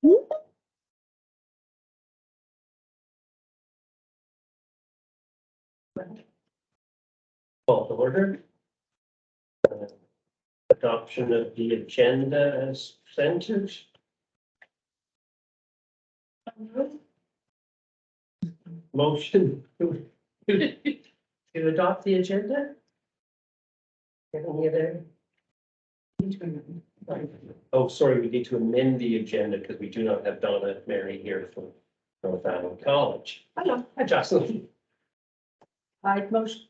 Call to order. Adoption of the agenda as presented. Motion to adopt the agenda? Any other? Oh, sorry, we need to amend the agenda because we do not have Donna Mary here from North Island College. Hello, hi Jocelyn. I motion.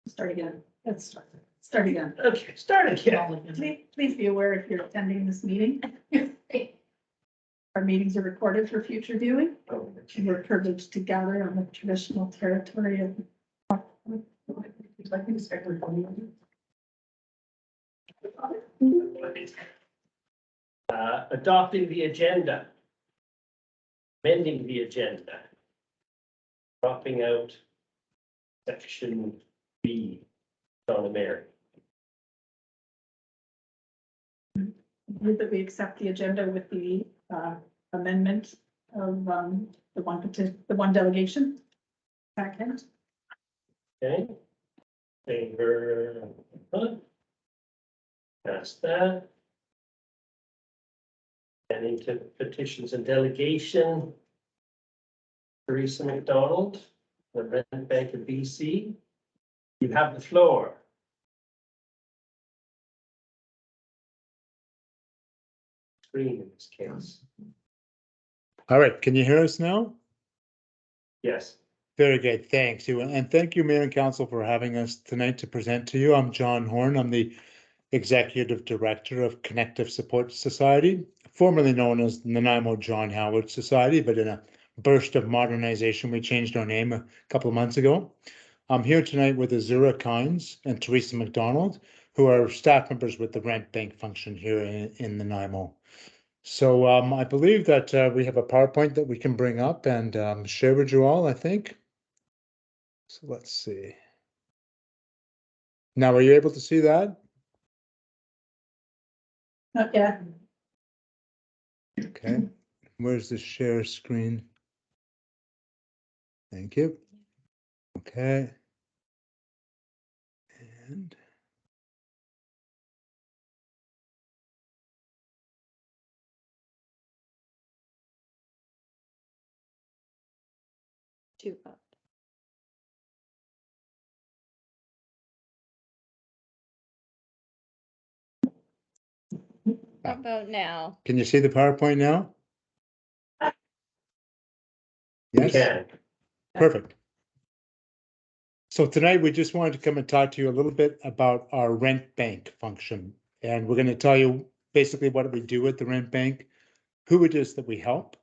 Start again. Let's start again. Okay, start again. Please be aware if you're attending this meeting. Our meetings are recorded for future viewing. Oh, We're privileged to gather on the traditional territory of. Adopting the agenda. Amending the agenda. Dropping out section B, Donna Mary. Move that we accept the agenda with the amendment of the one delegation. Second. Okay. Favor. Pass that. And into petitions and delegation. Teresa McDonald, the Rent Bank of BC. You have the floor. Screen in this case. All right, can you hear us now? Yes. Very good, thanks you. And thank you, Mayor and Council, for having us tonight to present to you. I'm John Horn. I'm the Executive Director of Connective Support Society, formerly known as the Nanaimo John Howard Society, but in a burst of modernization, we changed our name a couple of months ago. I'm here tonight with Azura Kynes and Teresa McDonald, who are staff members with the Rent Bank function here in Nanaimo. So I believe that we have a PowerPoint that we can bring up and share with you all, I think. So let's see. Now, are you able to see that? Not yet. Okay, where's the share screen? Thank you. Okay. And Two up. How about now? can you see the PowerPoint now? We Yes, can. perfect. So tonight we just wanted to come and talk to you a little bit about our Rent Bank function. And we're going to tell you basically what we do at the Rent Bank, who it is that we help,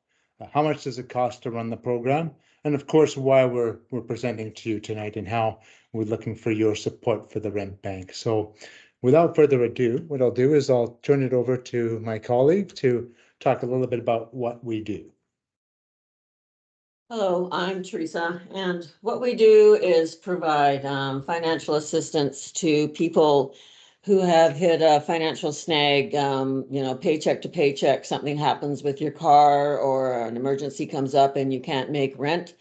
how much does it cost to run the program, and of course why we're presenting to you tonight and how we're looking for your support for the Rent Bank. So without further ado, what I'll do is I'll turn it over to my colleague to talk a little bit about what we do. Hello, I'm Teresa, and what we do is provide financial assistance to people who have hit a financial snag, paycheck to paycheck, something happens with your car or an emergency comes up and you can't make rent.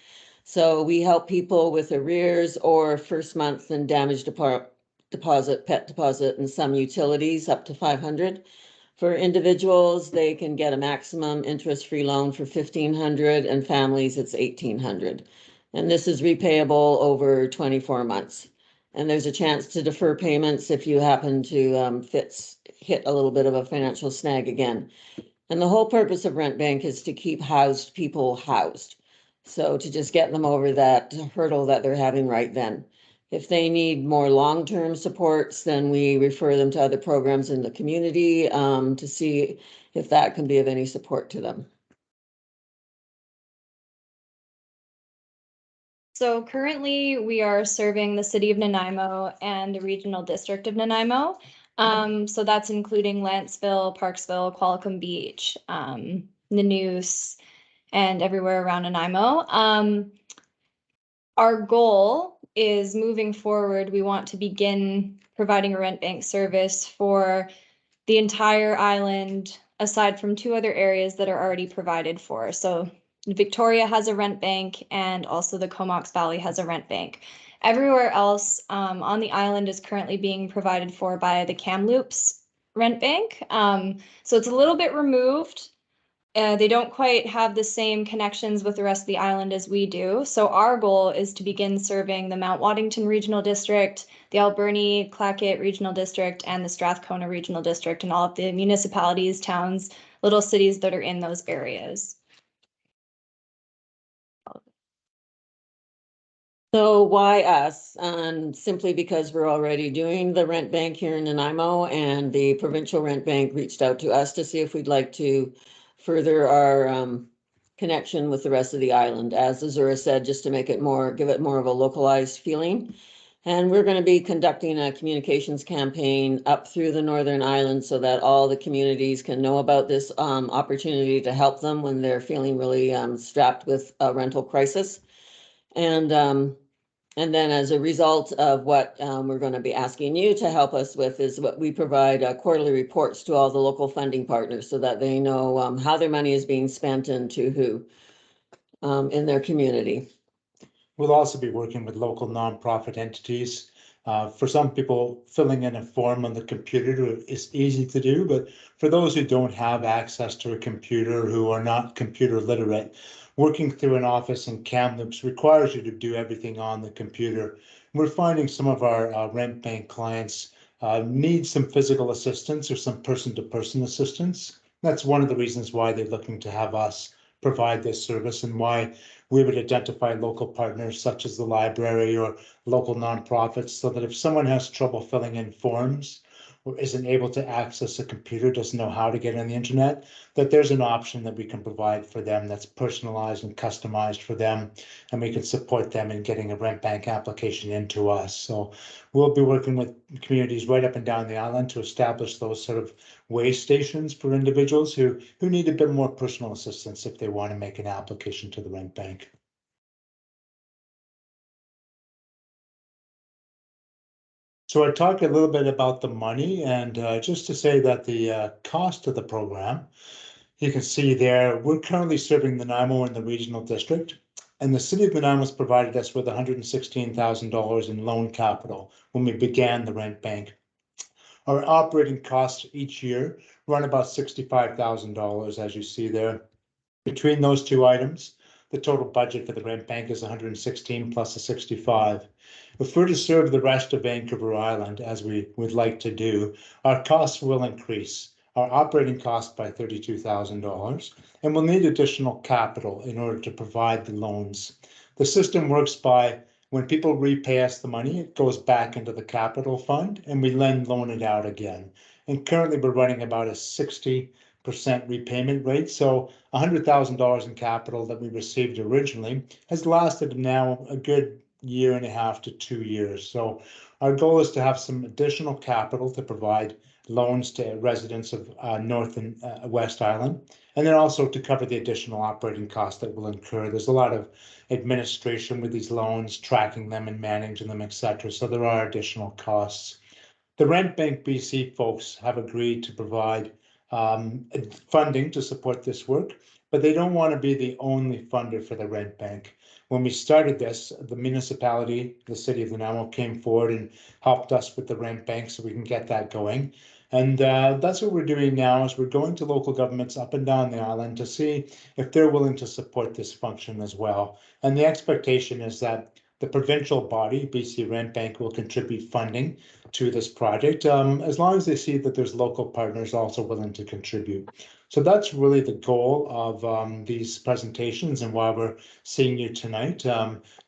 So we help people with arrears or first month and damage deposit, pet deposit, and some utilities up to 500. For individuals, they can get a maximum interest-free loan for $1,500, and families, it's $1,800. And this is repayable over 24 months. And there's a chance to defer payments if you happen to hit a little bit of a financial snag again. And the whole purpose of Rent Bank is to keep housed people housed. So to just get them over that hurdle that they're having right then. If they need more long-term supports, then we refer them to other programs in the community to see if that can be of any support to them. So currently we are serving the city of Nanaimo and the regional district of Nanaimo. So that's including Lantzville, Parksville, Qualicum Beach, Nanoose, and everywhere around Nanaimo. Our goal is moving forward, we want to begin providing a Rent Bank service for the entire island, aside from 2 other areas that are already provided for. So Victoria has a rent bank and also the Comox Valley has a rent bank. Everywhere else on the island is currently being provided for by the Kamloops rent bank. So it's a little bit removed. They don't quite have the same connections with the rest of the island as we do. So our goal is to begin serving the Mount Waddington Regional District, the Alberni Clackett Regional District, and the Strathcona Regional District, and all of the municipalities, towns, little cities that are in those areas. So why us? Simply because we're already doing the rent bank here in Nanaimo, and the provincial rent bank reached out to us to see if we'd like to further our connection with the rest of the island, as Azura said, just to make it more, give it more of a localized feeling. And we're going to be conducting a communications campaign up through the Northern Island so that all the communities can know about this opportunity to help them when they're feeling really strapped with a rental crisis. And then as a result of what we're going to be asking you to help us with is what we provide quarterly reports to all the local funding partners so that they know how their money is being spent and to who in their community. We'll also be working with local nonprofit entities. For some people, filling in a form on the computer is easy to do, but for those who don't have access to a computer, who are not computer literate, working through an office in Kamloops requires you to do everything on the computer. We're finding some of our rent bank clients need some physical assistance or some person-to-person assistance. That's one of the reasons why they're looking to have us provide this service, and why we would identify local partners such as the library or local nonprofits, so that if someone has trouble filling in forms or isn't able to access a computer, doesn't know how to get on the internet, that there's an option that we can provide for them that's personalized and customized for them, and we can support them in getting a rent bank application into us. So we'll be working with communities right up and down the island to establish those sort of way stations for individuals who need a bit more personal assistance if they want to make an application to the rent bank. So I talked a little bit about the money, and just to say that the cost of the program, you can see there, we're currently serving Nanaimo in the regional district, and the city of Nanaimo has provided us with $116,000 in loan capital when we began the rent bank. Our operating costs each year run about $65,000, as you see there. Between those two items, the total budget for the rent bank is 116 plus a 65. If we're to serve the rest of Vancouver Island, as we would like to do, our costs will increase, our operating cost by $32,000, and we'll need additional capital in order to provide the loans. The system works by, when people repay us the money, it goes back into the capital fund, and we then loan it out again. And currently we're running about a 60% repayment rate. So $100,000 in capital that we received originally has lasted now a good 1.5 to 2 years. So our goal is to have some additional capital to provide loans to residents of North and West Island, and then also to cover the additional operating costs that will incur. There's a lot of administration with these loans, tracking them and managing them, etc. So there are additional costs. The Rent Bank BC folks have agreed to provide funding to support this work, but they don't want to be the only funder for the rent bank. When we started this, the municipality, the city of Nanaimo, came forward and helped us with the rent bank so we can get that going. And that's what we're doing now, is we're going to local governments up and down the island to see if they're willing to support this function as well. And the expectation is that the provincial body, BC Rent Bank, will contribute funding to this project, as long as they see that there's local partners also willing to contribute. So that's really the goal of these presentations and why we're seeing you tonight.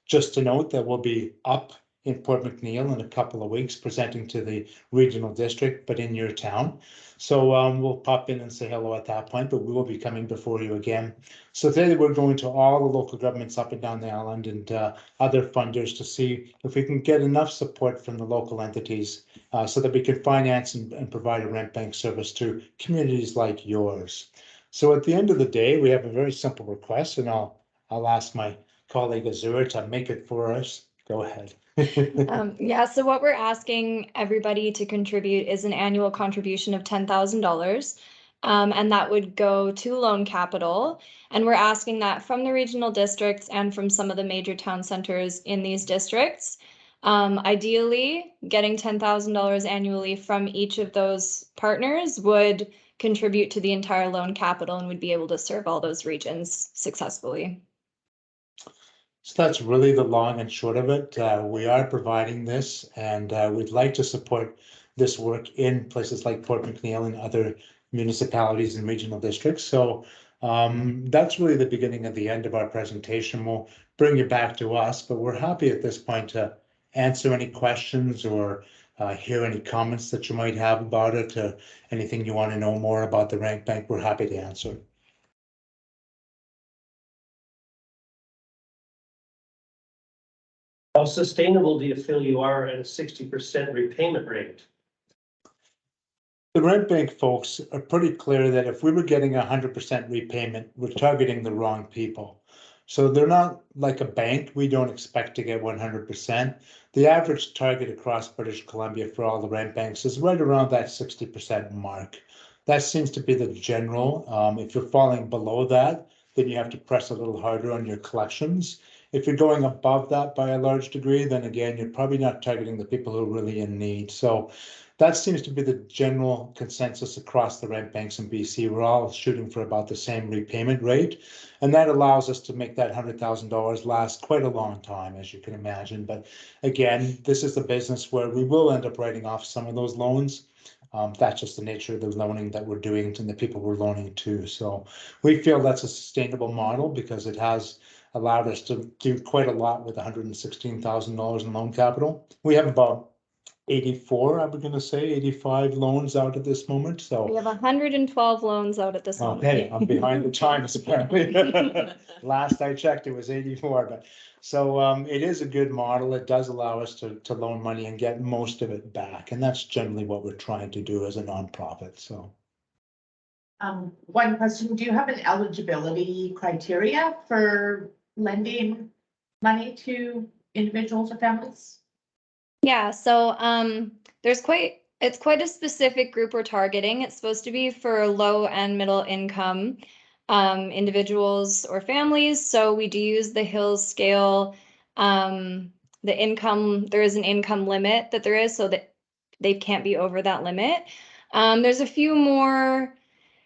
Just to note that we'll be up in Port McNeill in a couple of weeks presenting to the regional district, but in your town. So we'll pop in and say hello at that point, but we will be coming before you again. So today we're going to all the local governments up and down the island and other funders to see if we can get enough support from the local entities so that we can finance and provide a rent bank service to communities like yours. So at the end of the day, we have a very simple request, and I'll ask my colleague Azura to make it for us. Go ahead. Yeah, so what we're asking everybody to contribute is an annual contribution of $10,000. And that would go to loan capital. And we're asking that from the regional districts and from some of the major town centers in these districts. Ideally, getting $10,000 annually from each of those partners would contribute to the entire loan capital and would be able to serve all those regions successfully. So that's really the long and short of it. We are providing this, and we'd like to support this work in places like Port McNeill and other municipalities and regional districts. So that's really the beginning of the end of our presentation. We'll bring you back to us, but we're happy at this point to answer any questions or hear any comments that you might have about it, anything you want to know more about the Rank Bank, we're happy to answer. How sustainable do you feel you are at a 60% repayment rate? The Rent Bank folks are pretty clear that if we were getting 100% repayment, we're targeting the wrong people. So they're not like a bank. We don't expect to get 100%. The average target across British Columbia for all the rent banks is right around that 60% mark. That seems to be the general. If you're falling below that, then you have to press a little harder on your collections. If you're going above that by a large degree, then again, you're probably not targeting the people who are really in need. So that seems to be the general consensus across the rent banks in BC. We're all shooting for about the same repayment rate. And that allows us to make that $100,000 last quite a long time, as you can imagine. But again, this is a business where we will end up writing off some of those loans. That's just the nature of the loaning that we're doing and the people we're loaning to. So we feel that's a sustainable model because it has allowed us to do quite a lot with $116,000 in loan capital. We have about 84, I was going to say 85 loans out at this moment. So We have 112 loans out at this moment. okay, I'm behind the times apparently. Last I checked, it was 84. But so it is a good model. It does allow us to loan money and get most of it back, and that's generally what we're trying to do as a nonprofit. So. One question, do you have an eligibility criteria for lending money to individuals or families? Yeah, so it's quite a specific group we're targeting. It's supposed to be for low and middle income individuals or families. So we do use the Hills scale. The income, there is an income limit that there is, so that they can't be over that limit. There's a few more.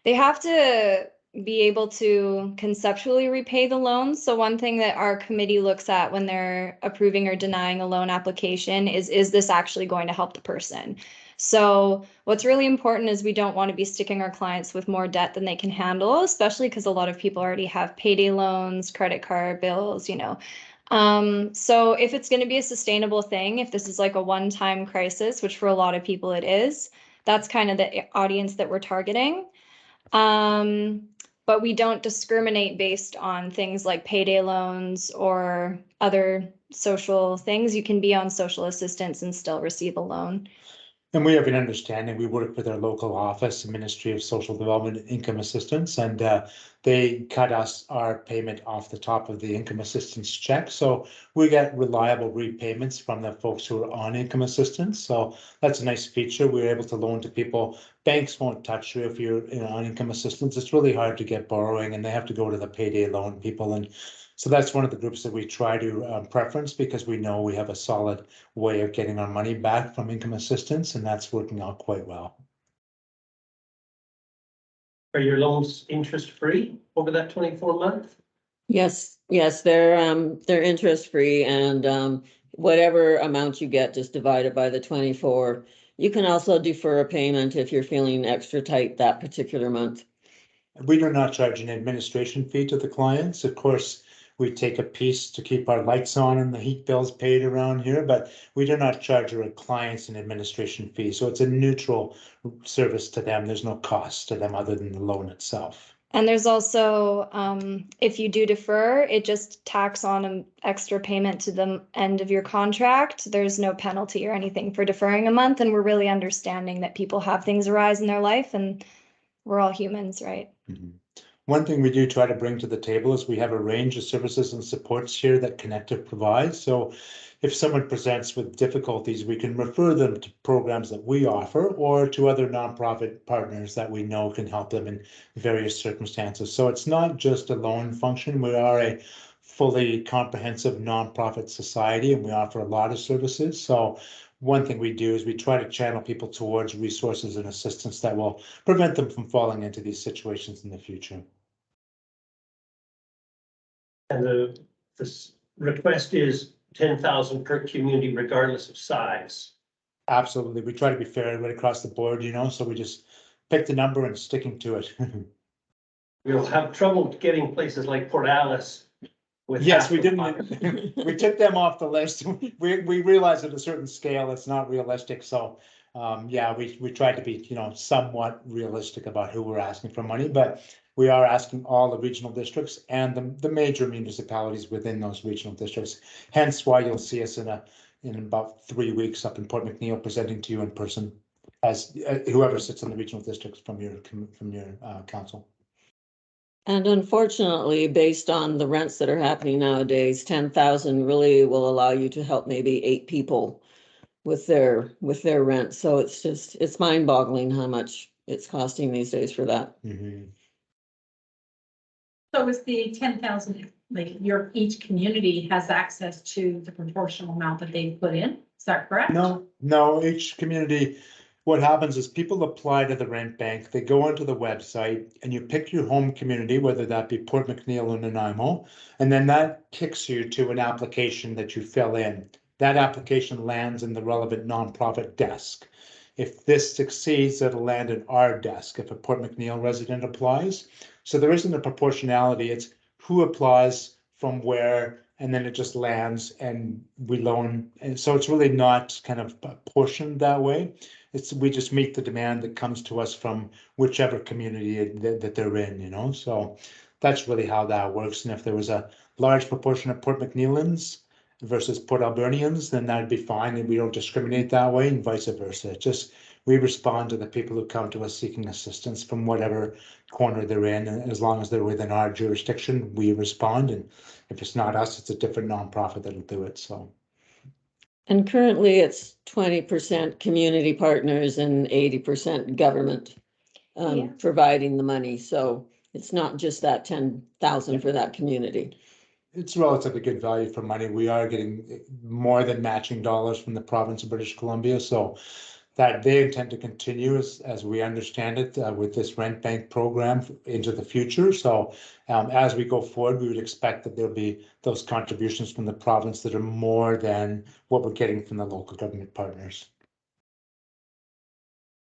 They have to be able to conceptually repay the loans. So one thing that our committee looks at when they're approving or denying a loan application is this actually going to help the person? So what's really important is we don't want to be sticking our clients with more debt than they can handle, especially because a lot of people already have payday loans, credit card bills, you know. So if it's going to be a sustainable thing, if this is like a one-time crisis, which for a lot of people it is, that's kind of the audience that we're targeting. But we don't discriminate based on things like payday loans or other social things. You can be on social assistance and still receive a loan. And we have an understanding. We work with our local office, the Ministry of Social Development and Income Assistance, and they cut us our payment off the top of the income assistance check. So we get reliable repayments from the folks who are on income assistance. So that's a nice feature. We're able to loan to people. Banks won't touch you if you're on income assistance. It's really hard to get borrowing, and they have to go to the payday loan people. And so that's one of the groups that we try to preference because we know we have a solid way of getting our money back from income assistance, and that's working out quite well. Are your loans interest-free over that 24-month? Yes, they're interest-free, and whatever amount you get, just divide it by the 24. You can also defer a payment if you're feeling extra tight that particular month. We do not charge an administration fee to the clients. Of course, we take a piece to keep our lights on and the heat bills paid around here, but we do not charge our clients an administration fee. So it's a neutral service to them. There's no cost to them other than the loan itself. And there's also, if you do defer, it just tacks on an extra payment to the end of your contract. There's no penalty or anything for deferring a month. And we're really understanding that people have things arise in their life and we're all humans, right? Mm-hmm. One thing we do try to bring to the table is we have a range of services and supports here that Connective provides. So if someone presents with difficulties, we can refer them to programs that we offer or to other nonprofit partners that we know can help them in various circumstances. So it's not just a loan function. We are a fully comprehensive nonprofit society and we offer a lot of services. So one thing we do is we try to channel people towards resources and assistance that will prevent them from falling into these situations in the future. And this request is 10,000 per community regardless of size. Absolutely. We try to be fair right across the board, you know, so we just pick the number and sticking to it. We'll have trouble getting places like Port Alice with. Yes, half we the didn't, population. we took them off the list. We realized at a certain scale, it's not realistic. So, yeah, we tried to be, you know, somewhat realistic about who we're asking for money, but we are asking all the regional districts and the major municipalities within those regional districts. Hence why you'll see us in about 3 weeks up in Port McNeill presenting to you in person as whoever sits in the regional districts from your council. And unfortunately, based on the rents that are happening nowadays, 10,000 really will allow you to help maybe 8 people with their rent. So it's mind boggling how much it's costing these days for that. Mhm. So is the 10,000, like each community has access to the proportional amount that they put in? Is that correct? No, each community, what happens is people apply to the rent bank, they go onto the website and you pick your home community, whether that be Port McNeill or Nanaimo, and then that kicks you to an application that you fill in. That application lands in the relevant nonprofit desk. If this succeeds, it'll land in our desk if a Port McNeill resident applies. So there isn't a proportionality, it's who applies from where, and then it just lands and we loan. And so it's really not kind of portioned that way. We just meet the demand that comes to us from whichever community that they're in, you know, so that's really how that works. And if there was a large proportion of Port McNeilans versus Port Albernians, then that'd be fine. And we don't discriminate that way and vice versa. We respond to the people who come to us seeking assistance from whatever corner they're in. And as long as they're within our jurisdiction, we respond. And if it's not us, it's a different nonprofit that'll do it, so. And currently it's 20% community partners and 80% government Yeah. providing the money. So it's not just that 10,000 for that community. It's relatively good value for money. We are getting more than matching dollars from the province of British Columbia, so that they intend to continue as we understand it with this rent bank program into the future. So as we go forward, we would expect that there'll be those contributions from the province that are more than what we're getting from the local government partners.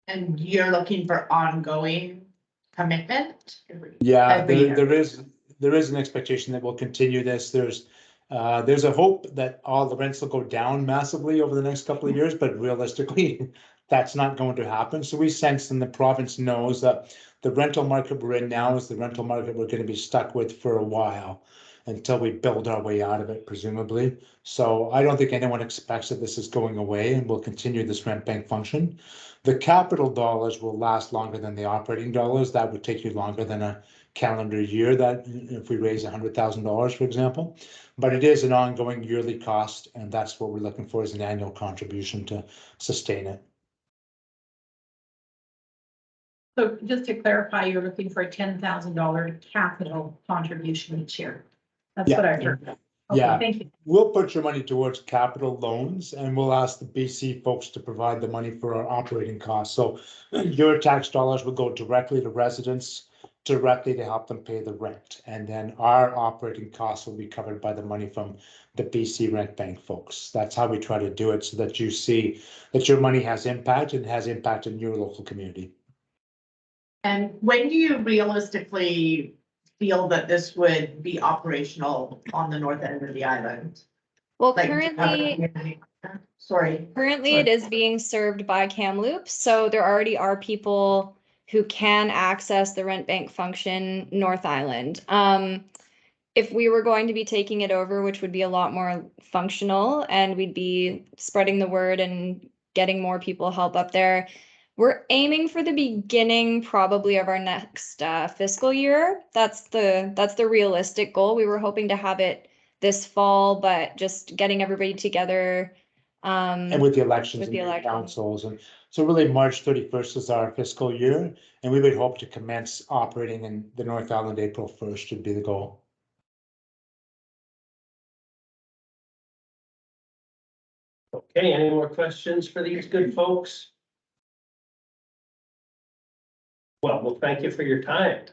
And you're looking for ongoing commitment? Yeah, Every year. there is an expectation that we'll continue this. There's a hope that all the rents will go down massively over the next couple of years, but realistically, that's not going to happen. So we sense and the province knows that the rental market we're in now is the rental market we're going to be stuck with for a while until we build our way out of it, presumably. So I don't think anyone expects that this is going away and we'll continue this rent bank function. The capital dollars will last longer than the operating dollars. That would take you longer than a calendar year, that if we raise $100,000, for example, but it is an ongoing yearly cost, and that's what we're looking for as an annual contribution to sustain it. So just to clarify, you're looking for a $10,000 capital contribution each year. That's what I heard. Okay, Yeah. thank you. We'll put your money towards capital loans and we'll ask the BC folks to provide the money for our operating costs. So your tax dollars will go directly to residents, directly to help them pay the rent. And then our operating costs will be covered by the money from the BC Rent Bank folks. That's how we try to do it so that you see that your money has impact and has impact in your local community. And when do you realistically feel that this would be operational on the north end of the island? Well, Like, do you have a currently, community- Sorry. it is being served by Kamloops, so there already are people who can access the rent bank function North Island. If we were going to be taking it over, which would be a lot more functional and we'd be spreading the word and getting more people help up there, we're aiming for the beginning probably of our next fiscal year. That's the realistic goal. We were hoping to have it this fall, but just getting everybody together. And with the elections With and the new election. councils, and so really March 31st is our fiscal year, and we would hope to commence operating in the North Island April 1st would be the goal. Okay, any more questions for these good folks? Well, thank you for your time.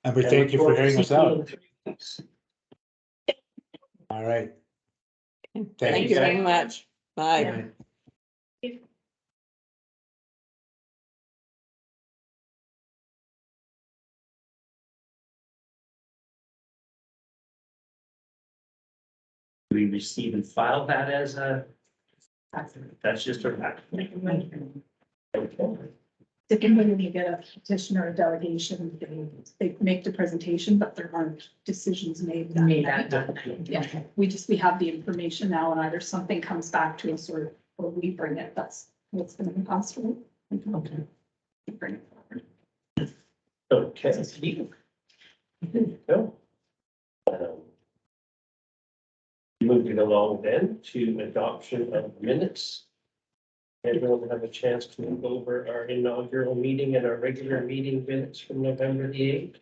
And we And thank look you for forward to hearing us seeing you out. in 3 weeks. All right. Thank you very much. Bye. Bye. We receive and file that as a, that's just a fact. Okay. Typically, when you get a petition or a delegation, they make the presentation, but there aren't decisions made. that night. Yeah, we have the information now, and either something comes back to us or we bring it. That's what's going to be possible. Okay. Bring it forward. Okay. There you go. Moving along then to adoption of minutes. Everyone will have a chance to move over our inaugural meeting and our regular meeting minutes from November the 8th.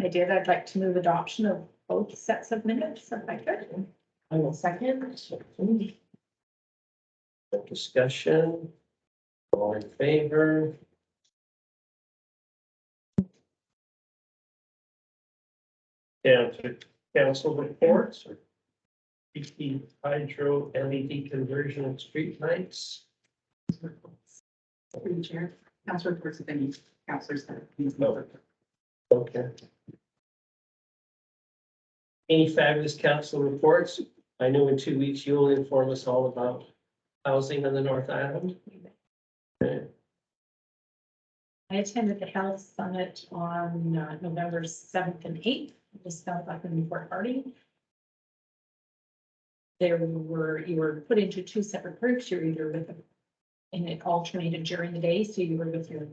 I did. I'd like to move adoption of both sets of minutes, if I could. I will second. Discussion. All in favor? Down to council reports or BC Hydro LED conversion of street lights. Through the chair. Council reports of any councillors that. Okay. Any fabulous council reports? I know in 2 weeks you'll inform us all about housing on the North Island. Okay. I attended the health summit on November 7th and 8th. Just felt like a Newport party. You were put into 2 separate groups. You're either with them, and it alternated during the day. So you were with your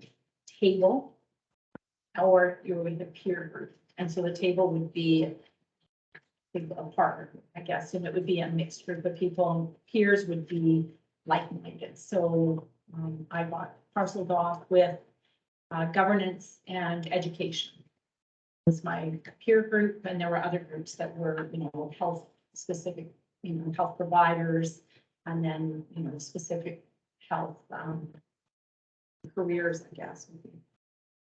table, or you were with a peer group. And so the table would be a partner, I guess, and it would be a mixed group of people. Peers would be like-minded. So I got parceled off with governance and education. Was my peer group, and there were other groups that were, health specific, health providers, and then, specific health careers, I guess.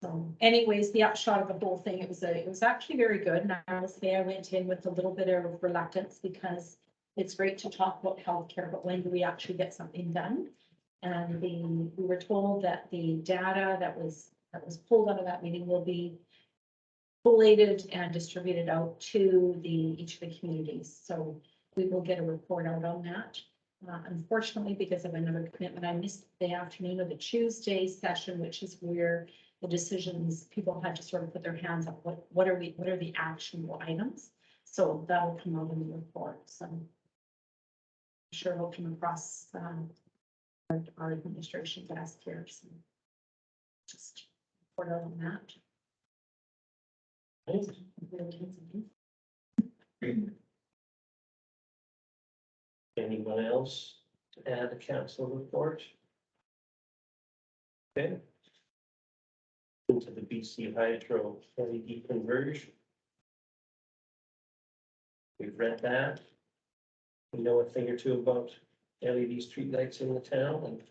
So anyways, the upshot of the whole thing, it was actually very good. And I will say I went in with a little bit of reluctance because it's great to talk about healthcare, but when do we actually get something done? And we were told that the data that was pulled out of that meeting will be collated and distributed out to each of the communities. So we will get a report out on that. Unfortunately, because of another commitment, I missed the afternoon of the Tuesday session, which is where the decisions, people had to sort of put their hands up. What are the actionable items? So that'll come out in the report. So I'm sure it'll come across our administration desk here. So just report out on that. Anyone else to add a council report? Okay. Into the BC Hydro LED conversion. We've read that. We know a thing or two about LED streetlights in the town and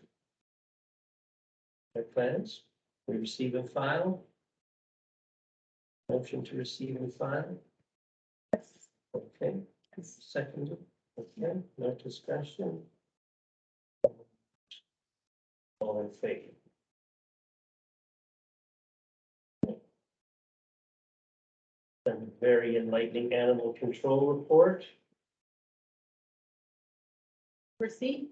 their plans. We receive and file. Motion to receive and file. Okay, seconded. Okay, no discussion. All in favor? And a very enlightening animal control report. Receipt.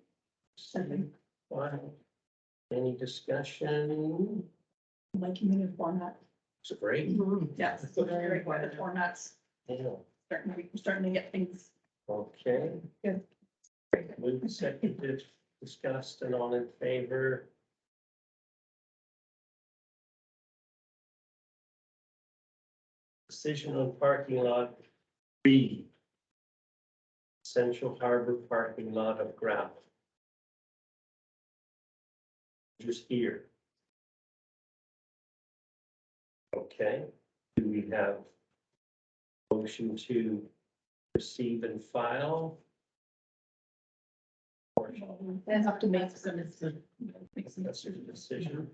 Wow. Any discussion? Liking the new format. It's great. Yes, it's very good. The formats Yeah, starting to get things. okay. Good. Moved, seconded, discussed, and all in favor. decision on parking lot B. Central Harbor parking lot of gravel. Just here. Okay, do we have motion to receive and file? Or They have to make some. that's a decision.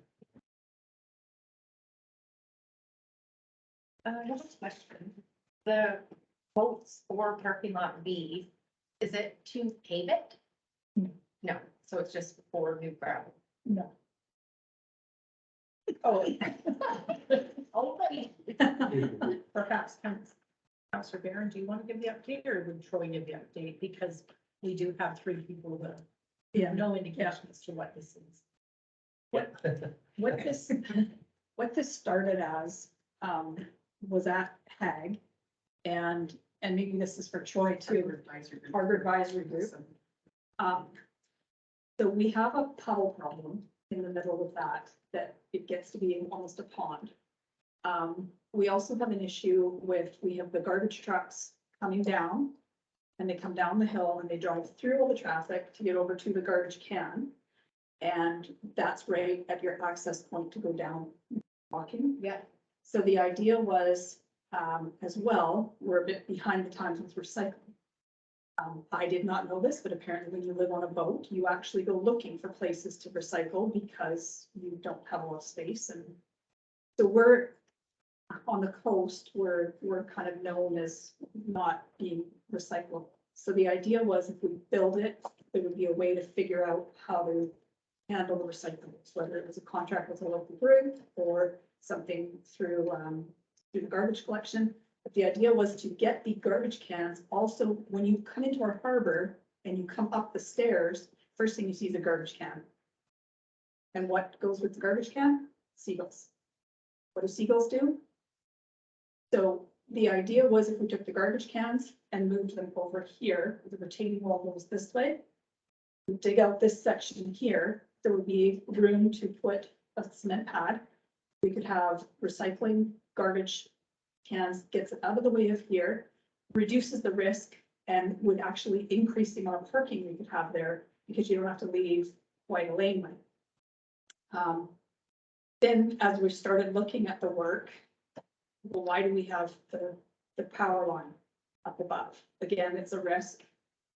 I have a question. The quotes for parking lot B, is it to pave it? No, so it's just for new gravel. No. Oh. Already. Perhaps, Councillor Barron, do you want to give the update or would Troy give the update? Because we do have three people that have no indication as to what this is. What this started as, was at HAG. And maybe this is for Troy too, Harbor Advisory Group. So we have a puddle problem in the middle of that it gets to be almost a pond. We also have an issue with, we have the garbage trucks coming down. And they come down the hill and they drive through all the traffic to get over to the garbage can. And that's right at your access point to go down walking. Yeah. So the idea was, as well, we're a bit behind the times with recycling. I did not know this, but apparently when you live on a boat, you actually go looking for places to recycle because you don't have a lot of space. And so we're on the coast, we're kind of known as not being recyclable. So the idea was if we build it, there would be a way to figure out how to handle the recyclables, whether it was a contract with a local group or something through the garbage collection. But the idea was to get the garbage cans also, when you come into our harbor and you come up the stairs, first thing you see is a garbage can. And what goes with the garbage can? Seagulls. What do seagulls do? So the idea was if we took the garbage cans and moved them over here, the retaining wall goes this way. We dig out this section here, there would be room to put a cement pad. We could have recycling garbage cans, gets it out of the way of here, reduces the risk and would actually increase the amount of parking we could have there because you don't have to leave quite a laneway. Then as we started looking at the work, well, why do we have the power line up above? Again, it's a risk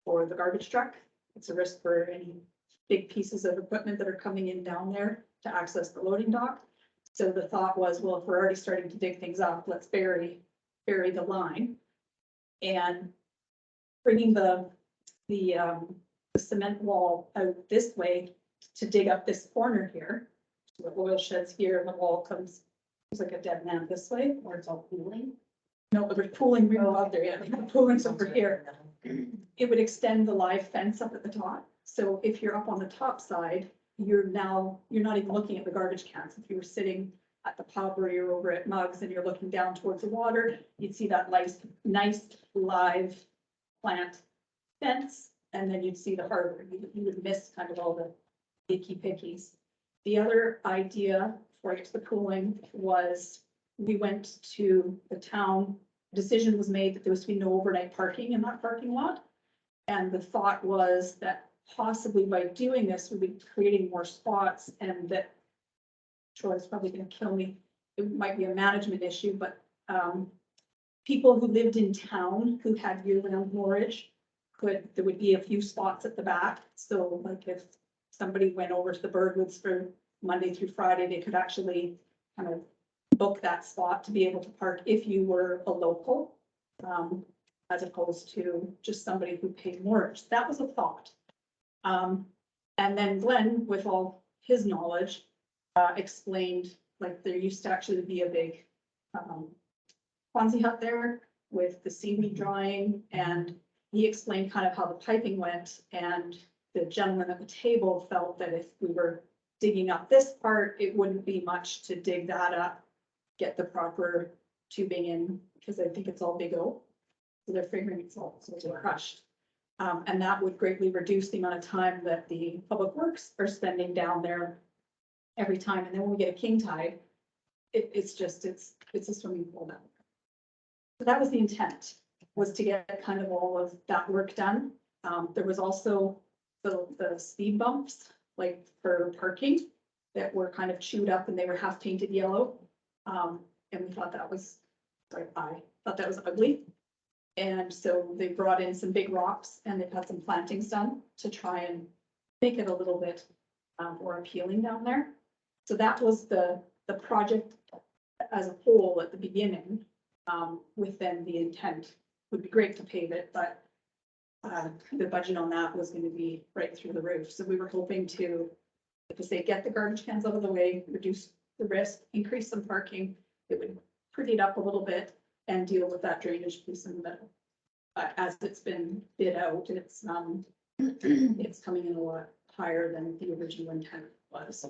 for the garbage truck. It's a risk for any big pieces of equipment that are coming in down there to access the loading dock. So the thought was, well, if we're already starting to dig things up, let's bury the line. And bringing the cement wall out this way to dig up this corner here. So the oil sheds here and the wall comes, it's like a dead man this way, where it's all pooling. No, but there's pooling right above there, yeah, the pooling's over here. It would extend the live fence up at the top. So if you're up on the top side, you're not even looking at the garbage cans. If you were sitting at the pub or you're over at Mugs and you're looking down towards the water, you'd see that nice live plant fence, and then you'd see the harbor. You would miss kind of all the icky pickies. The other idea before I get to the pooling was we went to the town. Decision was made that there was to be no overnight parking in that parking lot. And the thought was that possibly by doing this, we'd be creating more spots and that Troy's probably gonna kill me. It might be a management issue, but people who lived in town who had year-round storage there would be a few spots at the back. So like if somebody went over to the Birdwoods for Monday through Friday, they could actually kind of book that spot to be able to park if you were a local, as opposed to just somebody who paid mortgage. That was a thought. And then Glenn, with all his knowledge, explained like there used to actually be a big Quonset hut there with the seaweed drying, and he explained kind of how the piping went, and the gentleman at the table felt that if we were digging up this part, it wouldn't be much to dig that up, get the proper tubing in, because I think it's all Big O. So they're figuring it's all crushed. And that would greatly reduce the amount of time that the public works are spending down there every time. And then when we get a king tide, it's a swimming pool now. So that was the intent, was to get kind of all of that work done. There was also the speed bumps, like for parking, that were kind of chewed up and they were half painted yellow. And we thought that was, sorry, I thought that was ugly. And so they brought in some big rocks and they've had some plantings done to try and make it a little bit more appealing down there. So that was the project as a whole at the beginning, with then the intent, would be great to pave it, but the budget on that was gonna be right through the roof. So we were hoping to, like I say, get the garbage cans out of the way, reduce the risk, increase some parking. It would pretty it up a little bit and deal with that drainage piece in the middle. But as it's been bid out, it's it's coming in a lot higher than the original intent was.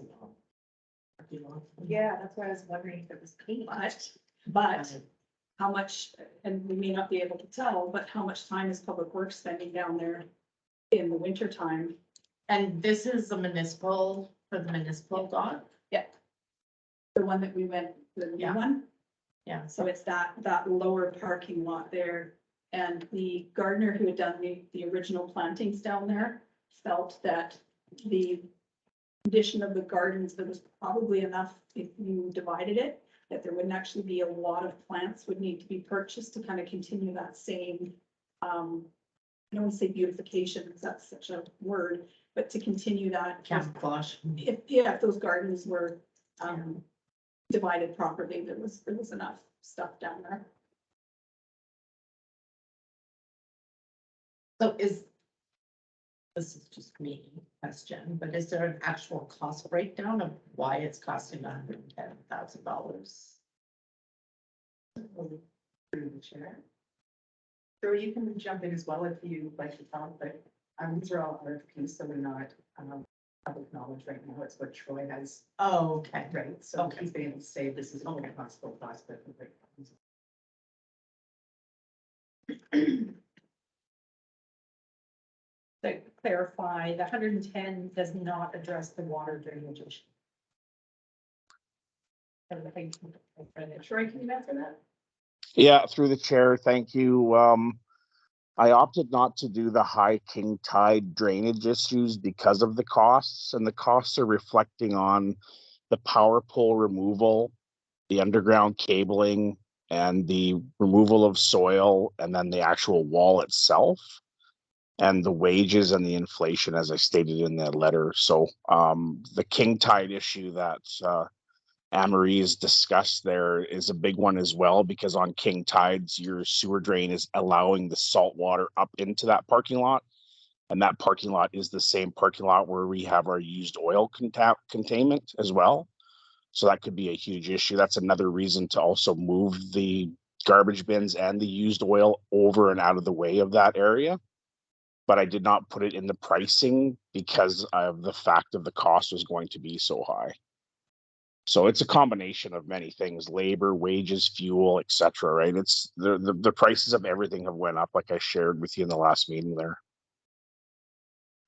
Yeah, that's why I was wondering if it was paint. But how much, and we may not be able to tell, but how much time is Public Works spending down there in the winter time? And this is a municipal, for the municipal dock? The one that we went, the new Yeah. one? Yeah. So it's that lower parking lot there. And the gardener who had done the original plantings down there felt that the condition of the gardens, there was probably enough if you divided it, that there wouldn't actually be a lot of plants would need to be purchased to kind of continue that same, I don't want to say beautification, because that's such a word, but to continue that. Camouflage. If those gardens were, divided properly, there was enough stuff down there. So this is just me question, but is there an actual cost breakdown of why it's costing $110,000? Through the chair. So you can jump in as well if you like to talk, but these are all RFPs, so we're not public knowledge right now. It's what Troy has, Oh, okay. right? So Okay. he's been able to say this is all possible cost, but. To clarify, the 110 does not address the water drainage issue. Troy, can you answer that? Yeah, through the chair, thank you. I opted not to do the high king tide drainage issues because of the costs, and the costs are reflecting on the power pole removal, the underground cabling, and the removal of soil, and then the actual wall itself, and the wages and the inflation, as I stated in the letter. So the king tide issue that Anne-Marie's discussed there is a big one as well, because on king tides, your sewer drain is allowing the salt water up into that parking lot. And that parking lot is the same parking lot where we have our used oil containment as well. So that could be a huge issue. That's another reason to also move the garbage bins and the used oil over and out of the way of that area. But I did not put it in the pricing because of the fact of the cost was going to be so high. So it's a combination of many things: labor, wages, fuel, etc. Right? It's the prices of everything have went up, like I shared with you in the last meeting there.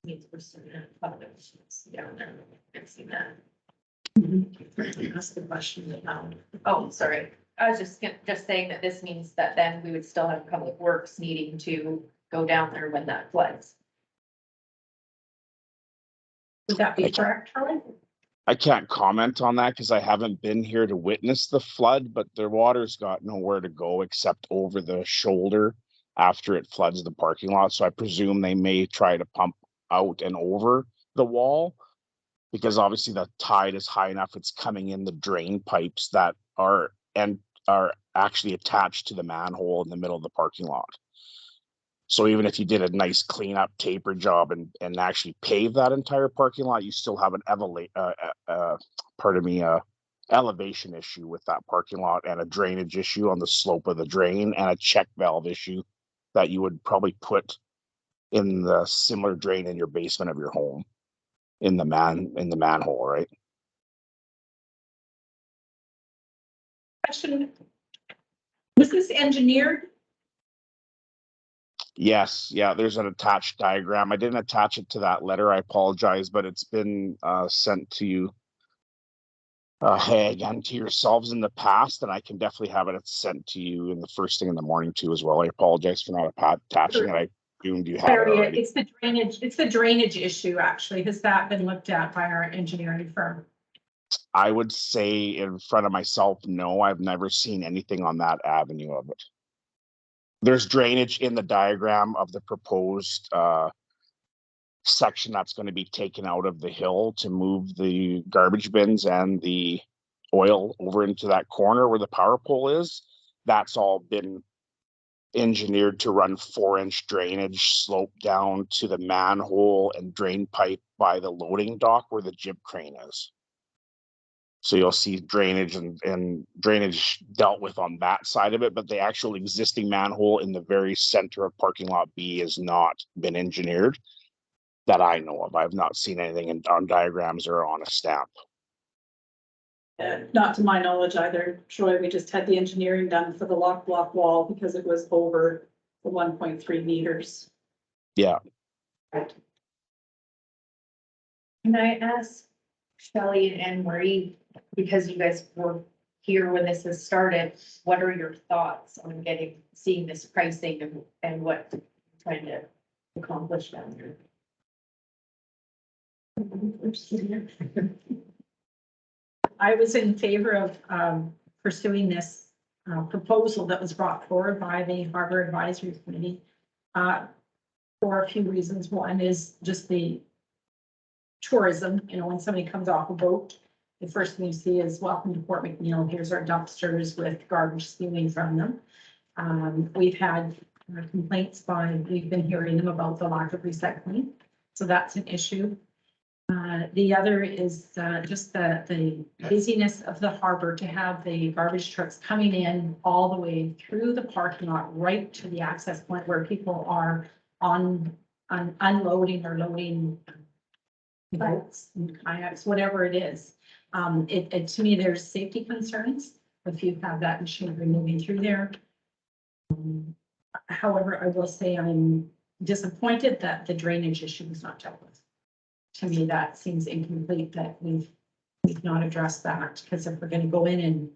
Needs for certain down there. I've seen that. Ask the question about. Oh, sorry. I was just saying that this means that then we would still have Public Works needing to go down there when that floods. Would that be correct, Troy? I can't comment on that because I haven't been here to witness the flood, but the water's got nowhere to go except over the shoulder after it floods the parking lot. So I presume they may try to pump out and over the wall, because obviously the tide is high enough. It's coming in the drain pipes that are actually attached to the manhole in the middle of the parking lot. So even if you did a nice cleanup taper job and actually pave that entire parking lot, you still have an elevation issue with that parking lot, and a drainage issue on the slope of the drain, and a check valve issue that you would probably put in the similar drain in your basement of your home, in the manhole, right? Question. Was this engineered? Yes, yeah, there's an attached diagram. I didn't attach it to that letter. I apologize, but it's been sent to you. hey, again, to yourselves in the past, and I can definitely have it sent to you in the first thing in the morning too as well. I apologize for not attaching it. I assumed you had it Sorry, already. it's the drainage issue, actually. Has that been looked at by our engineering firm? I would say in front of myself, no, I've never seen anything on that avenue of it. There's drainage in the diagram of the proposed section that's going to be taken out of the hill to move the garbage bins and the oil over into that corner where the power pole is. That's all been engineered to run 4-inch drainage slope down to the manhole and drain pipe by the loading dock where the jib crane is. So you'll see drainage and drainage dealt with on that side of it, but the actual existing manhole in the very center of parking lot B has not been engineered that I know of. I've not seen anything on diagrams or on a stamp. Not to my knowledge either, Troy, we just had the engineering done for the lock block wall because it was over the 1.3 meters. Yeah. Can I ask Shelley and Marie, because you guys were here when this has started, what are your thoughts on seeing this pricing and what you're trying to accomplish down there? I was in favor of pursuing this proposal that was brought forward by the Harbor Advisory Committee for a few reasons. One is just the tourism, when somebody comes off a boat, the first thing you see is welcome to Port McNeill. Here's our dumpsters with garbage spewing from them. We've had complaints we've been hearing them about the lack of recycling. So that's an issue. The other is just the busyness of the harbor to have the garbage trucks coming in all the way through the parking lot, right to the access point where people are unloading or loading boats and kayaks, whatever it is. To me, there's safety concerns if you have that machinery moving through there. However, I will say I'm disappointed that the drainage issue was not dealt with. To me, that seems incomplete that we've not addressed that, because if we're going to go in and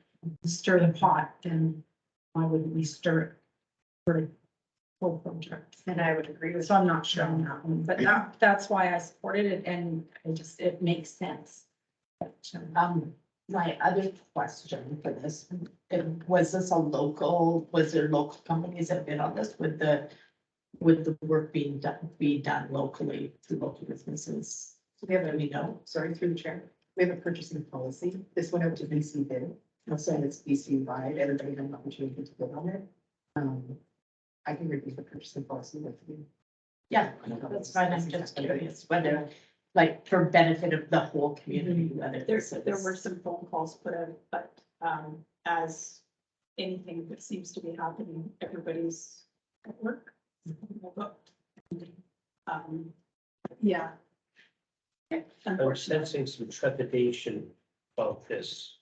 stir the pot, then why wouldn't we stir it for full project? And I would agree with So I'm not sure on that one, but that's why I supported it, and it makes sense. But, My other question for this, was there local companies that bid on this? Would the work be done locally through local businesses? So we have sorry, through the chair, we have a purchasing policy. This went out to BC bid. Also, it's BC wide. Everybody had an opportunity to bid on it. I can review the purchasing policy with you. Yeah, that's fine. I'm just curious whether, like, for benefit of the whole community, whether There were some phone calls put out, but as anything that seems to be happening, everybody's at work. Yeah. I'm sensing some trepidation about this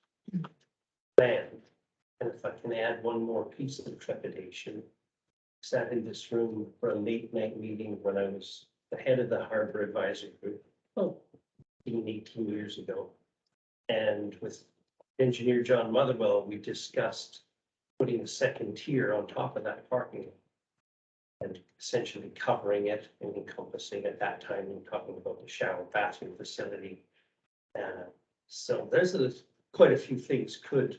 plan. And if I can add one more piece of trepidation, sat in this room for a late night meeting when I was the head of the Harbor Advisory Group, 18 years ago. And with engineer John Motherwell, we discussed putting a second tier on top of that parking lot and essentially covering it and encompassing at that time, we were talking about the shower bathroom facility. So there's quite a few things could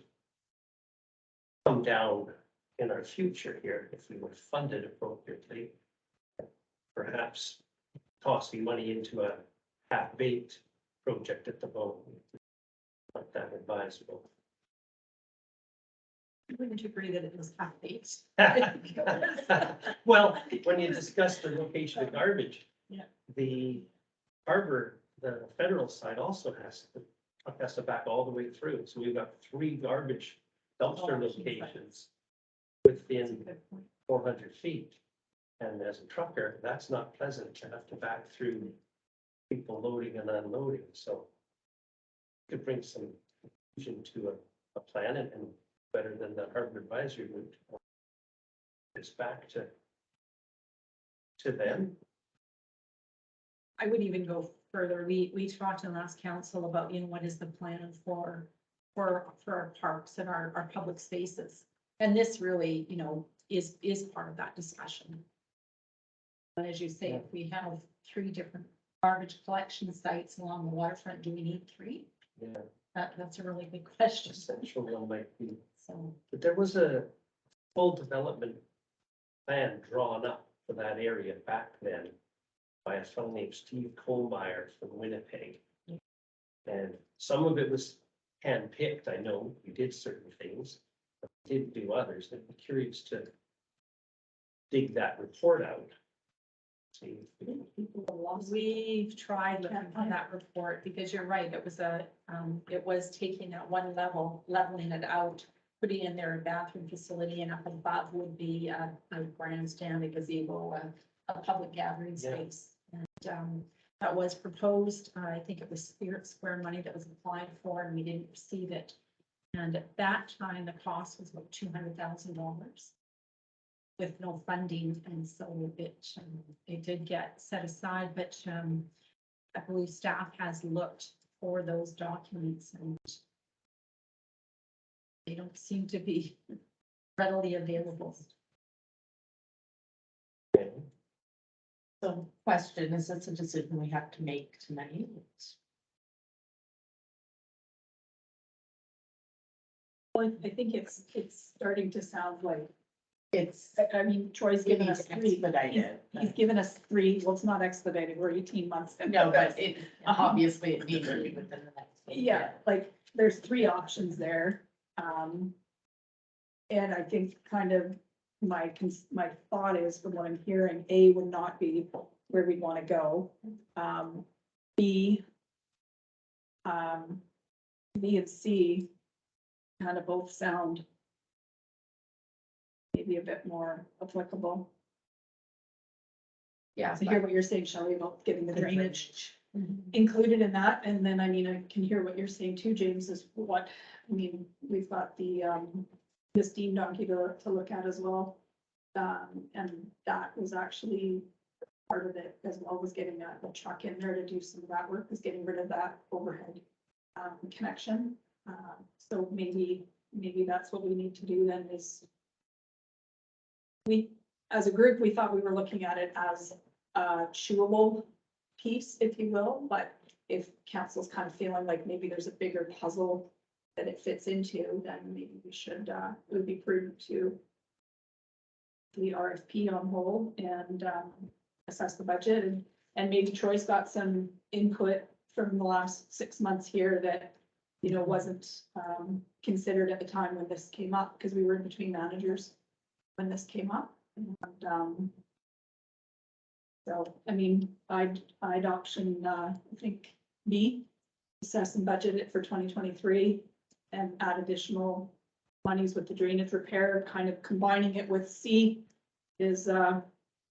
come down in our future here if we were funded appropriately. Perhaps tossing money into a half-baked project at the moment, not that advisable. I wouldn't agree that it was half-baked. Well, when you discuss the location of garbage. Yeah. The harbor, the federal side also has to back all the way through. So we've got 3 garbage dumpster locations within 400 feet. And as a trucker, that's not pleasant to have to back through people loading and unloading. So it could bring some confusion to a plan and better than the Harbor Advisory route. It's back to them. I would even go further. We talked in last council about, what is the plan for for our parks and our public spaces. And this really, you know, is part of that discussion. But as you say, if we have 3 different garbage collection sites along the waterfront, do we need 3? Yeah, That's a really big question. essential one might be, So, but there was a full development plan drawn up for that area back then by a fellow named Steve Kohlmeyer from Winnipeg. And some of it was handpicked. I know we did certain things, but we didn't do others. I'd be curious to dig that report out. See if we people have lost. We've tried looking for that report because you're right, it was taking that one level, leveling it out, putting in their bathroom facility, and up above would be a grandstand, a gazebo, a public gathering Yeah. space. And that was proposed, I think it was Spirit Square money that was applied for, and we didn't receive it. And at that time, the cost was about $200,000 with no funding, and so it did get set aside, but I believe staff has looked for those documents, and they don't seem to be readily available. can. So question, is this a decision we have to make tonight? Well, I think it's starting to sound like, It's, I mean, Troy's we given need us to 3. expedite He's it. he's given us 3, well, it's not expedited, we're 18 months. into No, this. but it, obviously it needs to be within the next. week. Yeah, like, there's 3 options there. And I think kind of my thought is, from what I'm hearing, A would not be where we want to go. B, B and C kind of both sound maybe a bit more applicable. Yeah. To hear what you're saying, Shelley, about getting the The drainage Mm-hmm. included in that, and then, I mean, I can hear what you're saying too, James, is what, I mean, we've got the, steam donkey to look at as well. And that was actually part of it as well, was getting that, the truck in there to do some of that work, was getting rid of that overhead, connection. So maybe that's what we need to do then, is we, as a group, we thought we were looking at it as a chewable piece, if you will, but if council's kind of feeling like maybe there's a bigger puzzle that it fits into, then maybe we should, it would be prudent to the RFP on hold and, assess the budget, and maybe Troy's got some input from the last 6 months here that, you know, wasn't, considered at the time when this came up, because we were in between managers when this came up. And, so, I mean, I'd option, I think B, assess and budget it for 2023 and add additional monies with the drainage repair, kind of combining it with C is,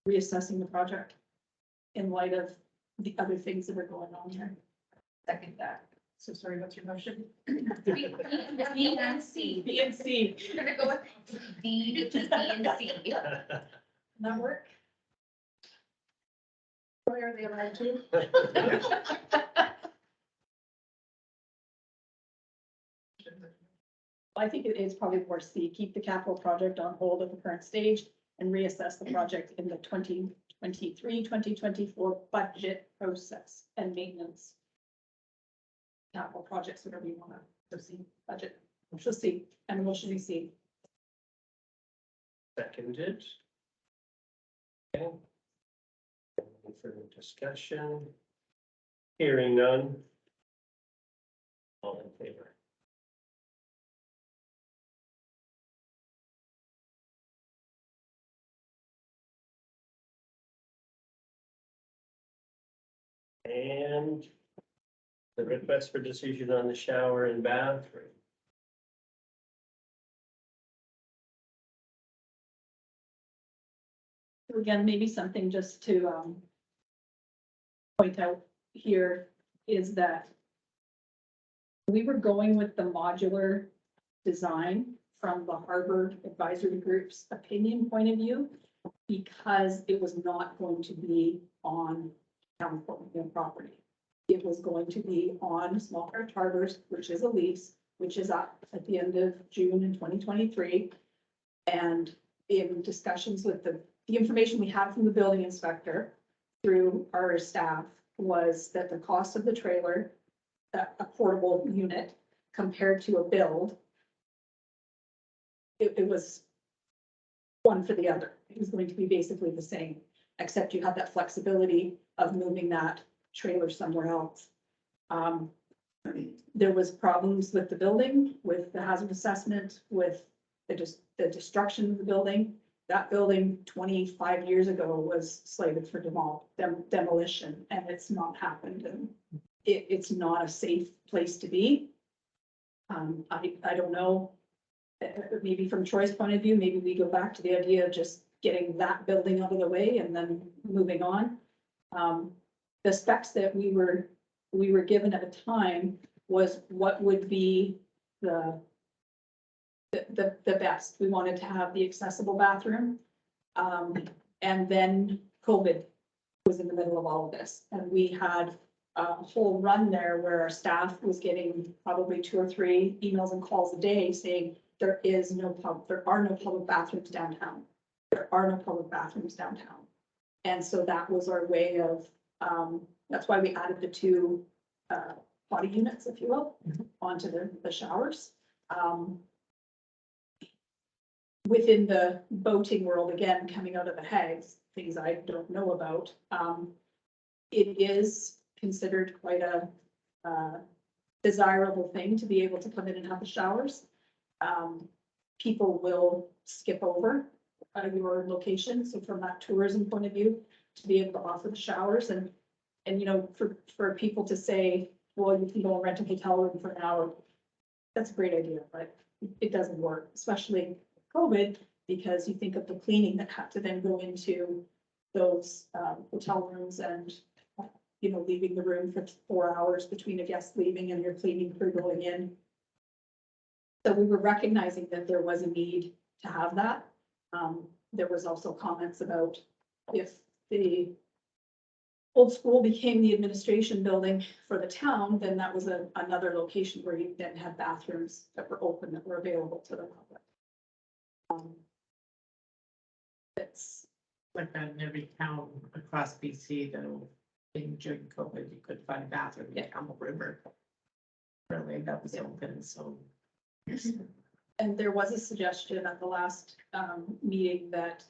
reassessing the project in light of the other things that are going on here. Second that. So sorry, what's your motion? B and C. B and C. We're gonna go with D to B and C. That work? Troy, are they allowed to? I think it is probably more C, keep the capital project on hold at the current stage and reassess the project in the 2023-2024 budget process and maintenance. Capital projects, whatever you want to proceed, budget, she'll see, and we'll should see. Seconded. Okay. Any further discussion? Hearing none. All in favor? And the request for decision on the shower and bathroom. Again, maybe something just to point out here is that we were going with the modular design from the Harbor Advisory Group's opinion point of view, because it was not going to be on town property. It was going to be on Small Craft Harbors, which is a lease, which is up at the end of June in 2023. And in discussions with the information we had from the building inspector through our staff was that the cost of the trailer, a portable unit compared to a build, it was one for the other. It was going to be basically the same, except you had that flexibility of moving that trailer somewhere else. There was problems with the building, with the hazard assessment, with the destruction of the building. That building 25 years ago was slated for demolition, and it's not happened, and it's not a safe place to be. I don't know, maybe from Troy's point of view, maybe we go back to the idea of just getting that building out of the way and then moving on. The specs that we were given at the time was what would be the best. We wanted to have the accessible bathroom. And then COVID was in the middle of all of this. And we had a whole run there where our staff was getting probably 2 or 3 emails and calls a day saying there are no public bathrooms downtown. There are no public bathrooms downtown. And so that was our way of, that's why we added the 2 potty units, if you will, onto the showers. Within the boating world, again, coming out of the Hags, things I don't know about, it is considered quite a desirable thing to be able to come in and have the showers. People will skip over your location, so from that tourism point of view, to be able to offer the showers and you know, for people to say, well, you can go and rent a hotel room for an hour, that's a great idea, but it doesn't work, especially COVID, because you think of the cleaning that had to then go into those hotel rooms and, you know, leaving the room for 4 hours between a guest leaving and your cleaning crew going in. So we were recognizing that there was a need to have that. There was also comments about if the old school became the administration building for the town, then that was another location where you then had bathrooms that were open, that were available to the public. It's Like that in every town across BC, though, during COVID, you could find a bathroom in Campbell River. Really, that was open, so. And there was a suggestion at the last meeting that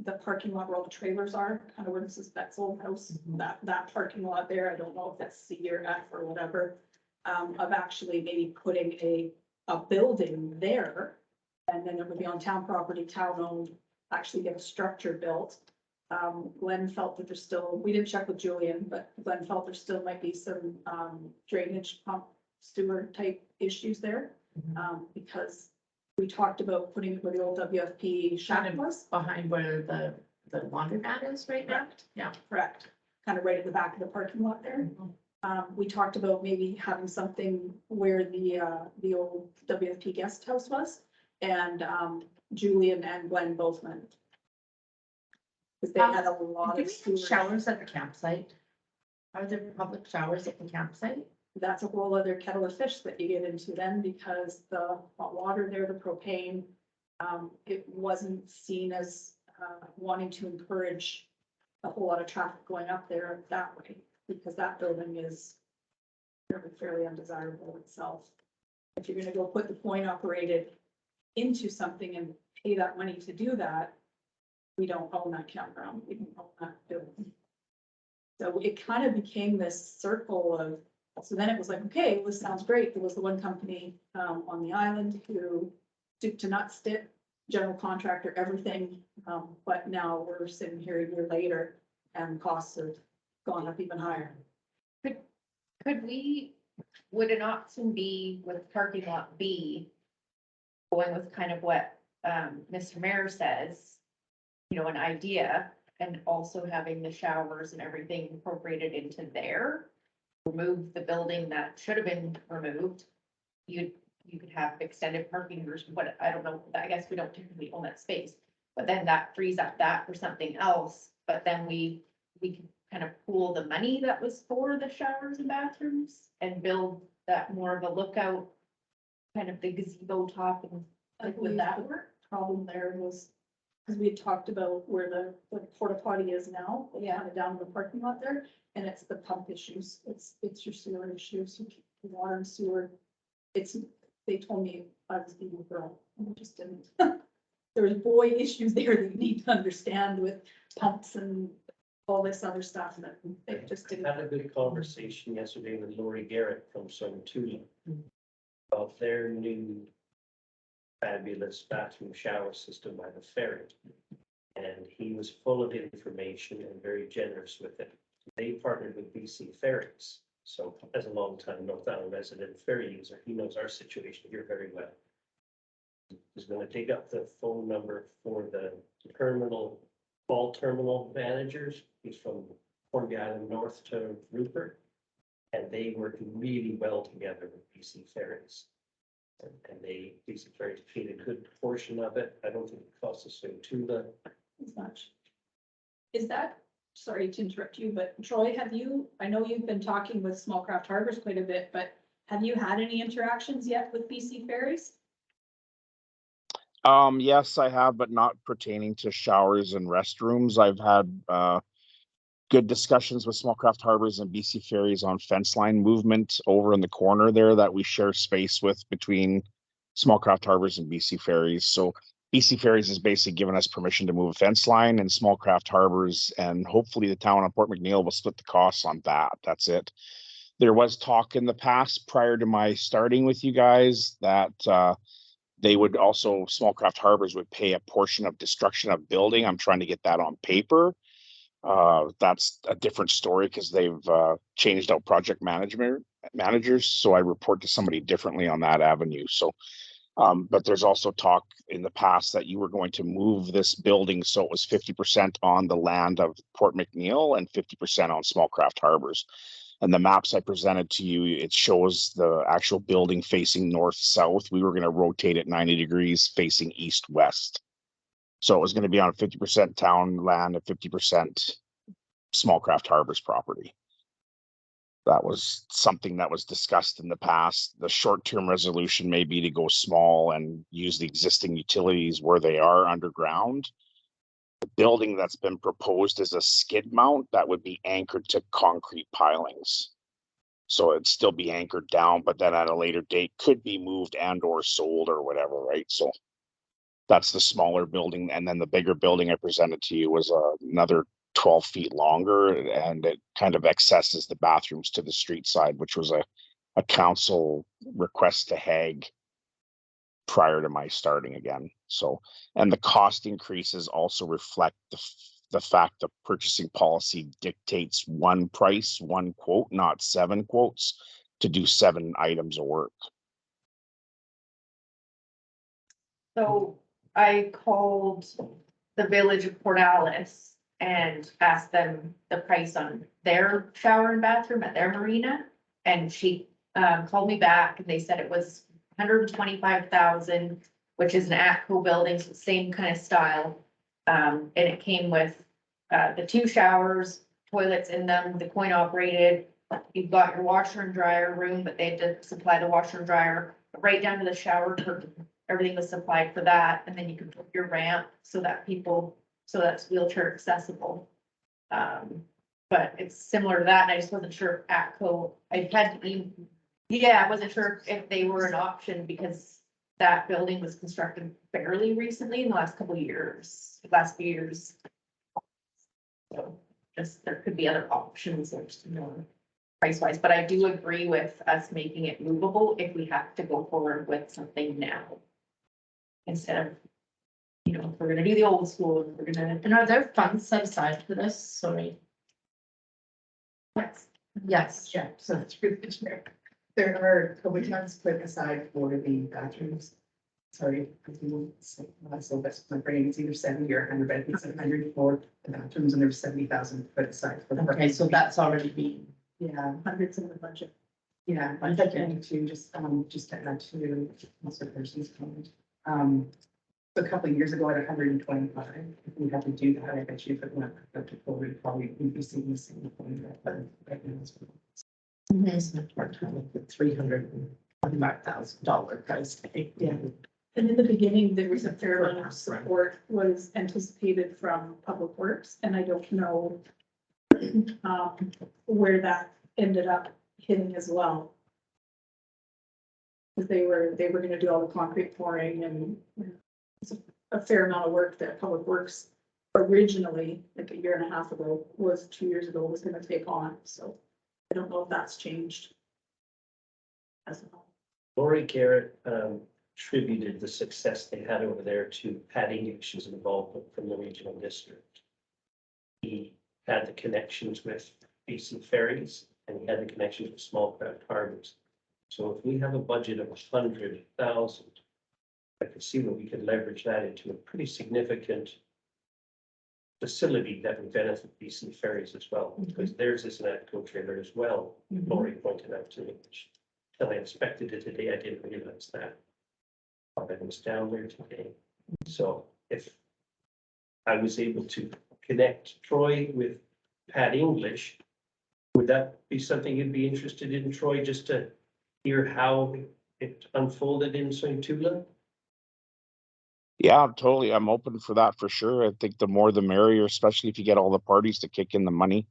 the parking lot where all the trailers are, kind of where Mrs. Betzel's house, that parking lot there, I don't know if that's C or F or whatever, of actually maybe putting a building there, and then it would be on town property, town owned, actually get a structure built. Glenn felt that there's still, we didn't check with Julian, but Glenn felt there still might be some drainage pump sewer type issues there. Because we talked about putting it where the old WFP shack was. Behind where the laundromat is right now. Yeah. Correct. Kind of right at the back of the parking lot there. We talked about maybe having something where the old WFP guest house was, and Julian and Glenn both went. Because they had a lot Do of we sewer. have showers at the campsite? Are there public showers at the campsite? That's a whole other kettle of fish that you get into then, because the hot water there, the propane, it wasn't seen as wanting to encourage a whole lot of traffic going up there that way, because that building is fairly undesirable itself. If you're gonna go put the point operated into something and pay that money to do that, we don't own that campground, we don't own that building. So it kind of became this circle of, so then it was like, okay, well, this sounds great. There was the one company on the island who did to not stick general contractor, everything. But now we're sitting here a year later and costs have gone up even higher. Would an option be with parking lot B, going with kind of what Mr. Mayor says, you know, an idea, and also having the showers and everything incorporated into there? Remove the building that should have been removed. You could have extended parking or what, I don't know, I guess we don't typically own that space. But then that frees up that for something else, but then we can kind of pool the money that was for the showers and bathrooms and build that more of a lookout kind of the gazebo top and I like, believe would that the work? problem there was, because we had talked about where the porta potty is now, Yeah. kind of down in the parking lot there, and it's the pump issues, it's your sewer issues, water and sewer. It's, they told me I was being a girl, and I just didn't. There's boy issues there that you need to understand with pumps and all this other stuff that they just I didn't. had a good conversation yesterday with Lori Garrett from Sonotula about their new fabulous bathroom shower system by the ferry. And he was full of information and very generous with it. They partnered with BC Ferries. So as a longtime North Island resident ferry user, he knows our situation here very well. He's gonna dig up the phone number for the terminal, all terminal managers. He's from Hornby Island North to Rupert. And they work really well together with BC Ferries. And they, BC Ferries paid a good portion of it. I don't think it costs us Sonotula As much. Is that, sorry to interrupt you, but Troy, I know you've been talking with Small Craft Harbors quite a bit, but have you had any interactions yet with BC Ferries? Yes, I have, but not pertaining to showers and restrooms. I've had good discussions with Small Craft Harbors and BC Ferries on fence line movement over in the corner there that we share space with between Small Craft Harbors and BC Ferries. So BC Ferries has basically given us permission to move a fence line, and Small Craft Harbors and hopefully the town of Port McNeil will split the costs on that. That's it. There was talk in the past prior to my starting with you guys that they would also, Small Craft Harbors would pay a portion of destruction of building. I'm trying to get that on paper. That's a different story because they've changed out project managers. So I report to somebody differently on that avenue. So, but there's also talk in the past that you were going to move this building so it was 50% on the land of Port McNeil and 50% on Small Craft Harbors. And the maps I presented to you, it shows the actual building facing north-south. We were going to rotate it 90 degrees facing east-west. So it was going to be on 50% town land and 50% Small Craft Harbors property. That was something that was discussed in the past. The short-term resolution may be to go small and use the existing utilities where they are underground. The building that's been proposed is a skid mount that would be anchored to concrete pilings. So it'd still be anchored down, but then at a later date could be moved and or sold or whatever, right? So that's the smaller building. And then the bigger building I presented to you was another 12 feet longer, and it kind of accesses the bathrooms to the street side, which was a council request to HAG prior to my starting again. So, and the cost increases also reflect the fact that purchasing policy dictates one price, one quote, not 7 quotes to do 7 items of work. So I called the village of Port Alice and asked them the price on their shower and bathroom at their marina. And she called me back and they said it was 125,000, which is an ATCO building, so same kind of style. And it came with the 2 showers, toilets in them, the coin operated. You've got your washer and dryer room, but they had to supply the washer and dryer right down to the shower curtain. Everything was supplied for that, and then you can put your ramp so that so that's wheelchair accessible. But it's similar to that, and I just wasn't sure if ATCO, I wasn't sure if they were an option because that building was constructed fairly recently in the last couple of years, last few years. So just, there could be other options, there's no price wise, but I do agree with us making it movable if we have to go forward with something now. Instead of, if we're gonna do the old school, if we're gonna. And are there funds set aside for this? Sorry. Yes. Yes. Yeah, so that's through the chair. There are COVID funds put aside for the bathrooms. Sorry, so that's my brain, it's either 70 or 100, but I think it's 100 for the bathrooms and there's 70,000 put aside for the. Okay, so that's already been, Yeah, Hundreds in the budget. yeah, I'm thinking to just get that to also person's comment. So a couple of years ago at 125, if we had to do that, I bet you if it went up to 40, probably we'd be seeing the same thing, but right now it's. part-time, 300. $5,000 price tag. Yeah. And in the beginning, there was a fair amount of support was anticipated from Public Works, and I don't know where that ended up hitting as well. Because they were gonna do all the concrete pouring and it's a fair amount of work that Public Works originally, like a year and a half ago, 2 years ago, was gonna take on, so I don't know if that's changed. As well. Lori Garrett attributed the success they had over there to Pat English's involvement from the regional district. He had the connections with BC Ferries and he had the connections with small craft harbors. So if we have a budget of 100,000, I could see where we could leverage that into a pretty significant facility that would benefit BC Ferries as well, because theirs is an ATCO trailer as well. Lori pointed out to me, which until I inspected it today, I didn't realize that. It was down there today. So if I was able to connect Troy with Pat English, would that be something you'd be interested in, Troy, just to hear how it unfolded in St. Tula? Yeah, totally. I'm open for that for sure. I think the more the merrier, especially if you get all the parties to kick in the money.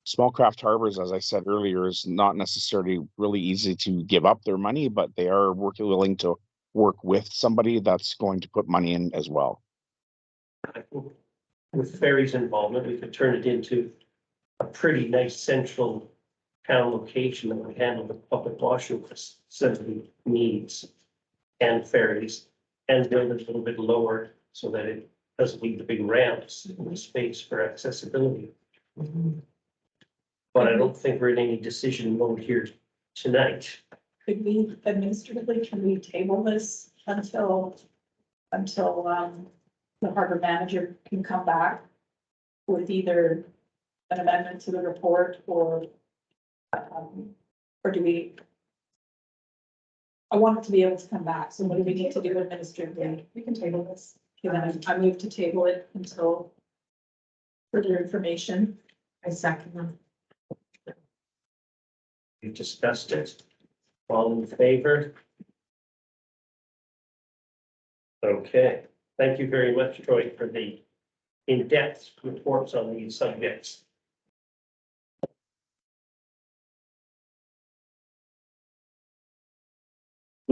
Small craft harbors, as I said earlier, is not necessarily really easy to give up their money, but they are willing to work with somebody that's going to put money in as well. I think with Ferry's involvement, we could turn it into a pretty nice central town location that would handle the public washroom facility needs and ferries, and build it a little bit lower so that it doesn't need the big ramps in the space for accessibility. But I don't think we're in any decision mode here tonight. Could we administratively, can we table this until the harbor manager can come back with either an amendment to the report or do we? I want it to be able to come back, so what do we need to do administratively? We can table this. Okay, then I move to table it until further information. I second them. We've discussed it. All in favor? Okay, thank you very much, Troy, for the in-depth reports on these subjects.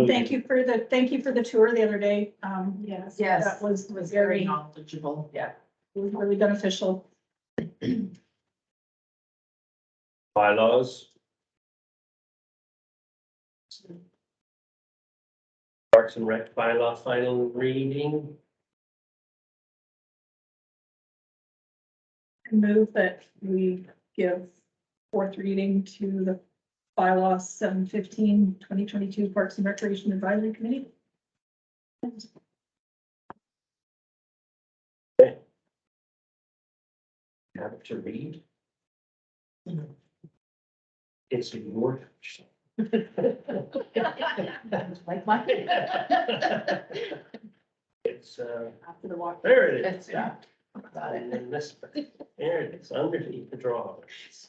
Thank you for the tour the other day. Yes. Yes, That was it was very, very knowledgeable. Yeah. it was really beneficial. Bylaws. Parks and Rec bylaw final reading. Move that we give fourth reading to the bylaw 2022 Parks and Recreation Advisory Committee. Have it to read. It's your. Like mine. It's, After the walk. there it is. It's, yeah. Got And it. then this, there it is, underneath the drawers.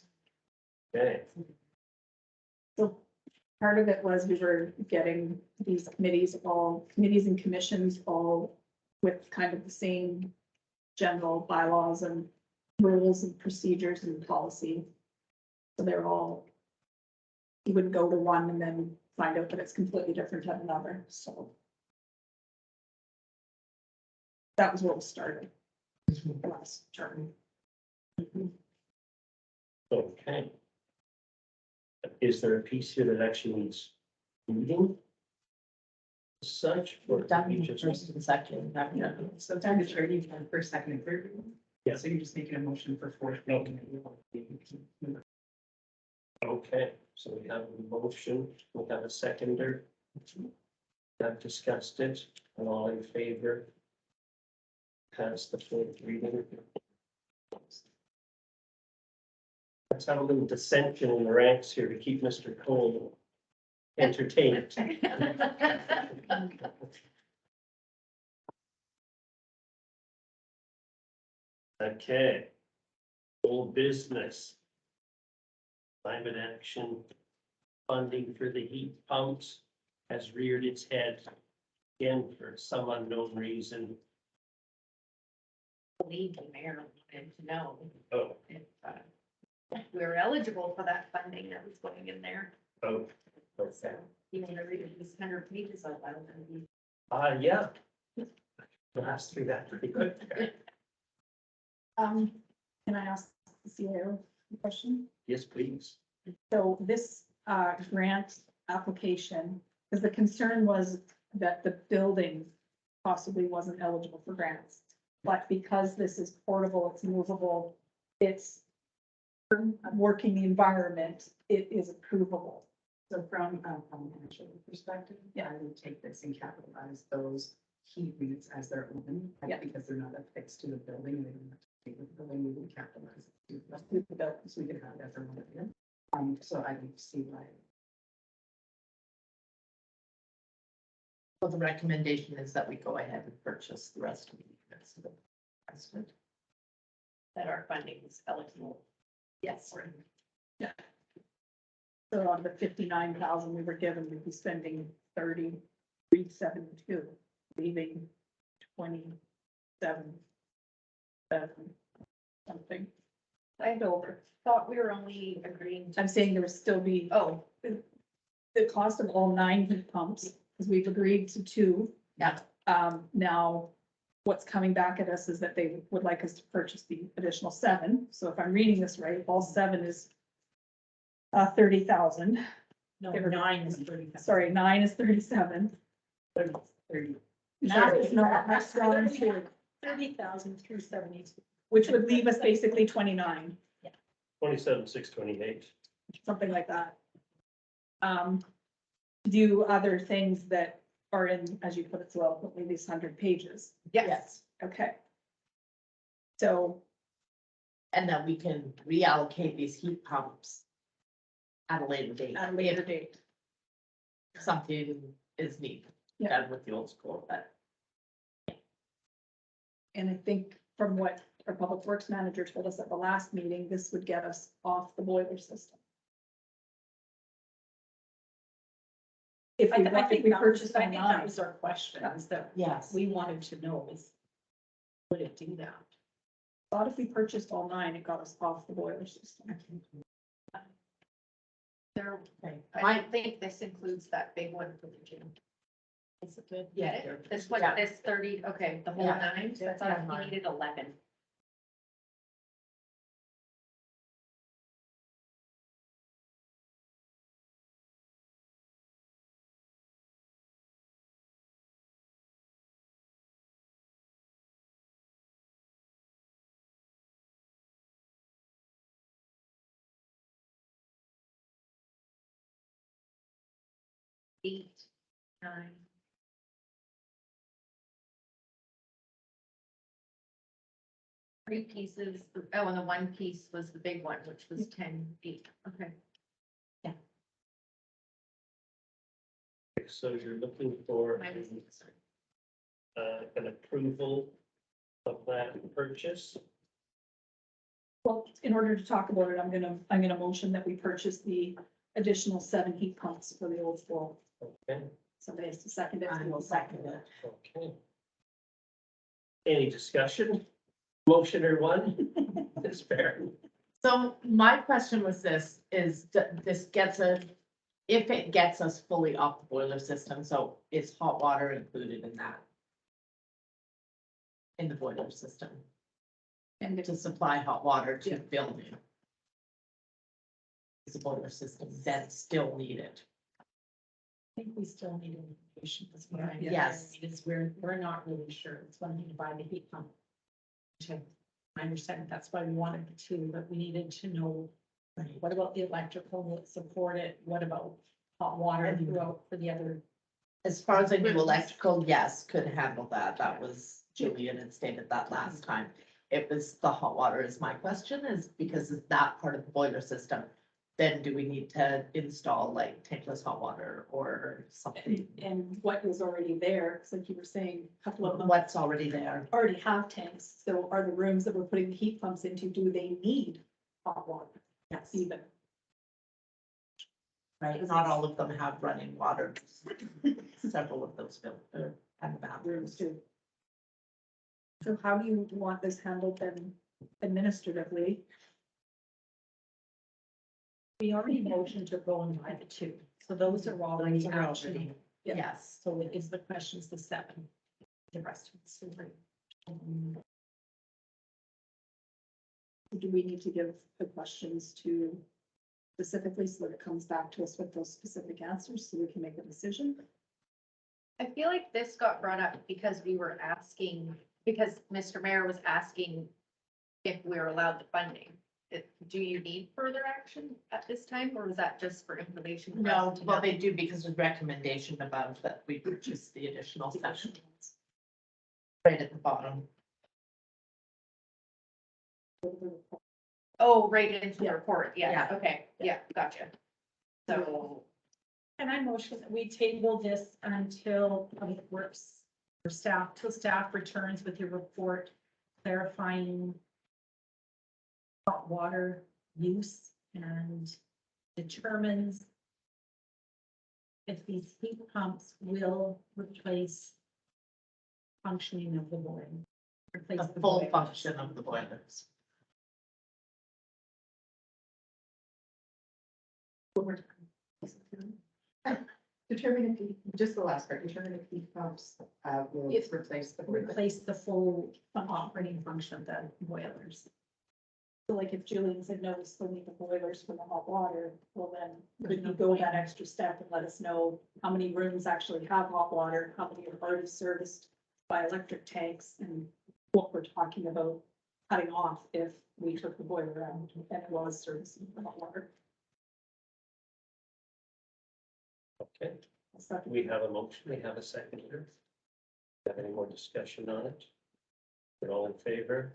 Okay, So part of it was we were getting these committees and commissions all with kind of the same general bylaws and rules and procedures and policy. So they're all, you wouldn't go to one and then find out that it's completely different at another, so. That was what was started the last term. okay. Is there a piece here that actually needs reading? Such, or We're done you with just, first and second. Yeah, so time is ready for first, second, and third. Yeah. So you're just making a motion for fourth. okay, so we have a motion, we have a seconder. I've discussed it, and all in favor. Pass the fourth reading. Let's have a little dissension in the ranks here to keep Mr. Cole entertained. Okay. Old business. Climate action funding for the heat pumps. has reared its head again for some unknown reason. Believe the mayor wanted to know Oh, if, we're eligible for that funding that was going in there. oh, So, you want to read these 100 pages out loud, that'd be yeah. Blast through that pretty quick. Can I ask the CIO a question? Yes, please. So this grant application, because the concern was that the building possibly wasn't eligible for grants. But because this is portable, it's movable, it's a working environment, it is approvable. So from a financial perspective, Yeah. I would take this and capitalize those heat units as their own. Yeah. Because they're not affixed to the building, and they don't have to take the building, we would capitalize it. Let's do the bill. So we can have that for one of them. So I don't see why. So the recommendation is that we go ahead and purchase the rest of the units. that our funding is eligible. Yes. So on the 59,000 we were given, we'd be spending 33,772, leaving 27,700 something. I thought we were only agreeing to, I'm saying there would still be oh, the cost of all 9 heat pumps, because we've agreed to 2. Yeah. Now, what's coming back at us is that they would like us to purchase the additional 7. So if I'm reading this right, all 7 is 30,000. No, They were- 9 is 30. Sorry, 9 is 37. 30. Math is not my strong suit, 30,372. which would leave us basically 29, 27,628. something like that. To do other things that are in, as you put it so well, maybe these 100 pages. Yes, Okay. So, and then we can reallocate these heat pumps at a later date. at a later date. If something is needed, Yeah. done with the old school, but And I think from what our public works manager told us at the last meeting, this would get us off the boiler system. If we, I think that purchase was, I think that online, was our question, is that yes. we wanted to know is, would it do that? thought if we purchased all 9, it got us off the boiler system. there, Okay. I don't think this includes that big one for the gym. Is it good? Get it? This one, Yeah. this 30, okay, the whole Yeah. 9, I Yeah. thought we needed 11. Eight, 9. Three pieces, oh, and the one piece was the big one, which was 10, 8, okay. So you're looking for My mistake, sorry. an approval of that purchase? Well, in order to talk about it, I'm gonna motion that we purchase the additional 7 heat pumps for the old school. Okay, Somebody has to second it. I will second it. okay. Any discussion? Motioner 1, Ms. Barron. So my question was this, is this gets a, if it gets us fully off the boiler system, so is hot water included in that? In the boiler system, And to supply hot water to the building? Is the boiler system then still needed? I think we still need information, that's what I. Yes. Is we're not really sure, it's one thing to buy the heat pump. I understand that's why we wanted the 2, but we needed to know, what about the electrical, will it support it, what about hot water throughout for the other? As far as I knew, electrical, yes, could handle that. That was, Julian had stated that last time. It was the hot water is my question, is because it's that part of the boiler system. Then do we need to install like tankless hot water or something? and what was already there, because like you were saying, a couple of them What's already there? already have tanks, so are the rooms that we're putting the heat pumps into, do they need hot water? Yes. Even, Right, not all of them have running water. Several of those have bathrooms too. So how do you want this handled then administratively? We already motioned to go and buy the two, so those are already Those are already- actually, Yes. so it is the questions, the seven. The rest of it's three. Do we need to give the questions to specifically so that it comes back to us with those specific answers so we can make a decision? I feel like this got brought up because we were asking, because Mr. Mayor was asking if we were allowed the funding. Do you need further action at this time, or was that just for information? for us No, to well, know? they do because of recommendation above that we purchase the additional session. Right at the bottom. Oh, right into the Yeah. report, yeah, Yeah. okay, yeah, gotcha. So, And I motion that we table this until Public Works or staff, till staff returns with your report clarifying hot water use and determines if these heat pumps will replace functioning of the boiler. Replace The full boiler. function of the boilers. Determine if, just the last part, determine if heat pumps, will If- replace the boiler. Replace the full operating function of the boilers. So like if Julian said, no, we still need the boilers for the hot water, well then, could you go that extra step and let us know how many rooms actually have hot water, how many are already serviced by electric tanks, and what we're talking about cutting off if we took the boiler out and it was servicing the hot water. Okay, So we have a motion, we have a second here. Have any more discussion on it? We're all in favor?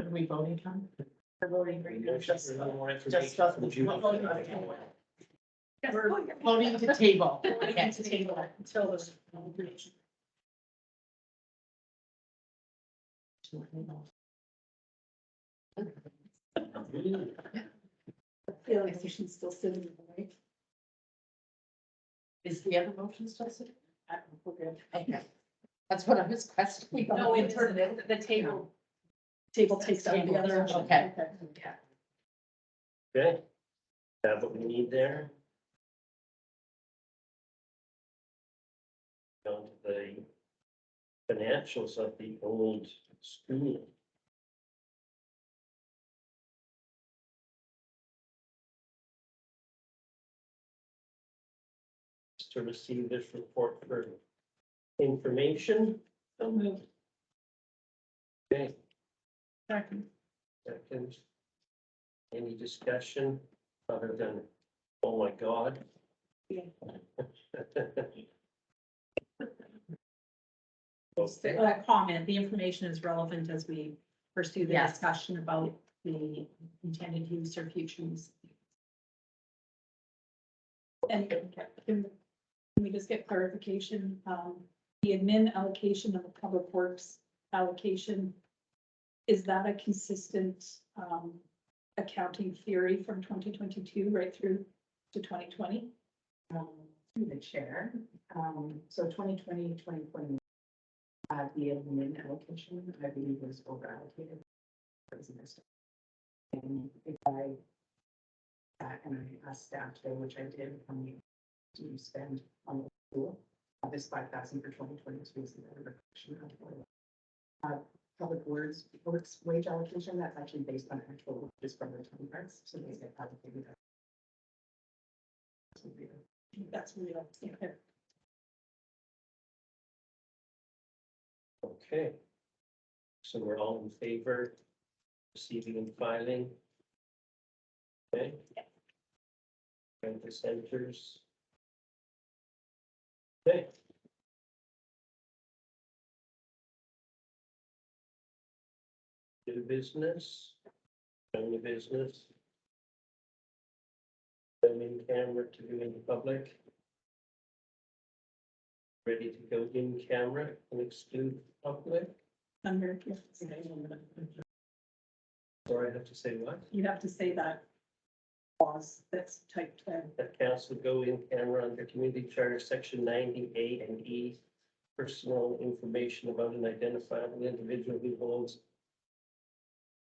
Are we voting on? We're voting right now. Just- More Just information from we're Julie. voting on table. Yes, We're oh, you're- voting to table. we're voting to table it until the. I feel like we should still sit in the way. Is the other motion still sitting? I don't know, we're good. Okay. That's what I was questioning. No, it's the table. Table takes out the other. option. Okay. Yeah. Okay, have what we need there. Down to the financials of the old school. To receive this report for information. So moved. Okay, Second. second. Any discussion other than, oh my God? Yeah. Okay, Comment, the information is relevant as we pursue the Yes. discussion about the intended use or future use. And can we just get clarification, the admin allocation of the public works allocation, is that a consistent, accounting theory from 2022 right through to 2020? Through the chair, so 2020, 2021, the admin allocation, I believe was over allocated. And if I, and I asked staff today, which I did, how many do you spend on the school? This 5,000 for 2022 is the reflection of public works wage allocation, that's actually based on actual, just from the 20 parts, so they get allocated. That's really, okay. okay. So we're all in favor, receiving and filing. Okay. And the centers. Okay. New business, family business. Filming camera to view in public. Ready to go in camera and exclude public, Under, or I have to say what? you have to say that Laws that's typed in. That council go in camera under community charter section 90A and E. Personal information about an identifiable individual who holds.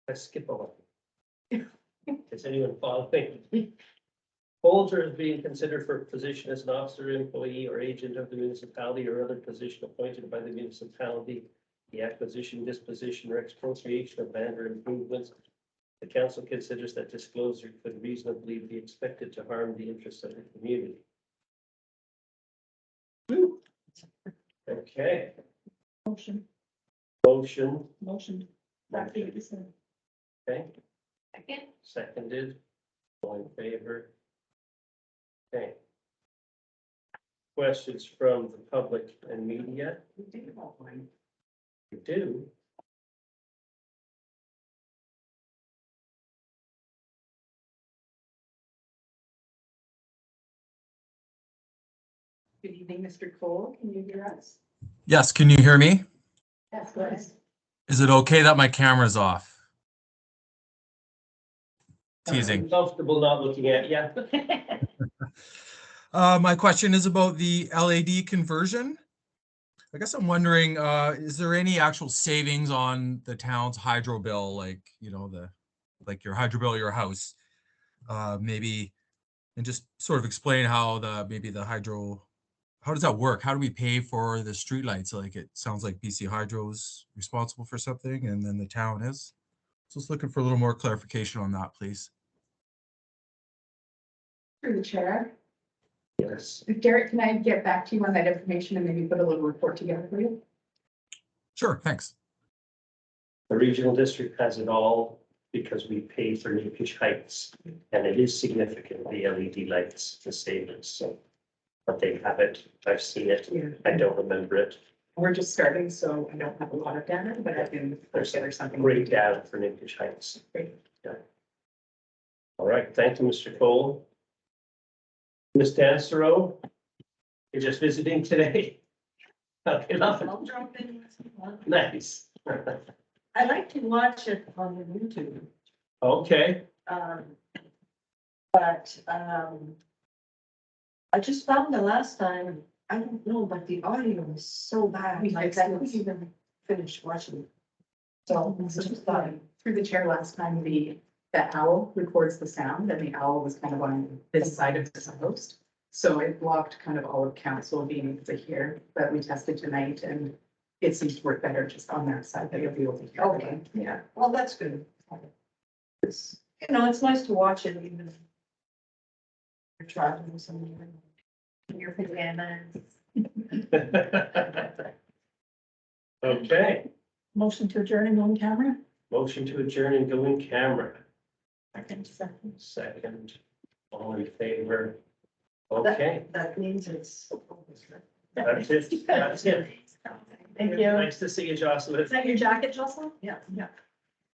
I skip on. Is anyone following? Holds or is being considered for a position as an officer, employee, or agent of the municipality or other position appointed by the municipality. The acquisition, disposition, or expropriation of land or improvements. The council considers that disclosure could reasonably be expected to harm the interests of the community. Okay, Motion. motion, That being said. okay, Second. seconded, all in favor. Okay. Questions from the public and media? We did about one. You do. Good evening, Mr. Cole. Can you hear us? Yes, can you hear me? Yes, go ahead. Is it okay that my camera's off? Teasing. I'm comfortable not looking at you. My question is about the LAD conversion. I guess I'm wondering, is there any actual savings on the town's hydro bill, like, you know, like your hydro bill, your house? Maybe, and just sort of explain how maybe the hydro, how does that work? How do we pay for the streetlights? Like, it sounds like BC Hydro's responsible for something and then the town is. So just looking for a little more clarification on that, please. Through the chair. Yes. Garrett, can I get back to you on that information and maybe put a little report together for you? Sure, thanks. The regional district has it all because we pay for Newfish Heights and it is significant, the LED lights, the savings, so. But they have it, I've seen it, Yeah. I don't remember it. We're just starting, so I don't have a lot of data, but I can put together something. Great data for Newfish Heights. Great. Yeah. All right, thank you, Mr. Cole. Ms. Dancero, you're just visiting today? Okay, nothing. I'll drop in. Nice. I like to watch it on the YouTube. Okay, But, I just found the last time, I don't know, but the audio was so bad. We Like, fixed I it. couldn't even finish watching it. So, it's just fine. Through the chair last time, the owl records the sound and the owl was kind of on this side of the host. So it blocked kind of all of council being able to hear, but we tested tonight and it seems to work better just on that side that you'll be able to hear. Okay. Yeah. Well, that's good. It's, you know, it's nice to watch it even if you're traveling somewhere. In your pajamas. okay, Motion to adjourn and on camera? motion to adjourn and go in camera. Second. Second, all in favor? Okay, That means it's. that's it, that's it. Thank you. Nice to see you, Jocelyn. Is that your jacket, Jocelyn? Yeah. Yeah.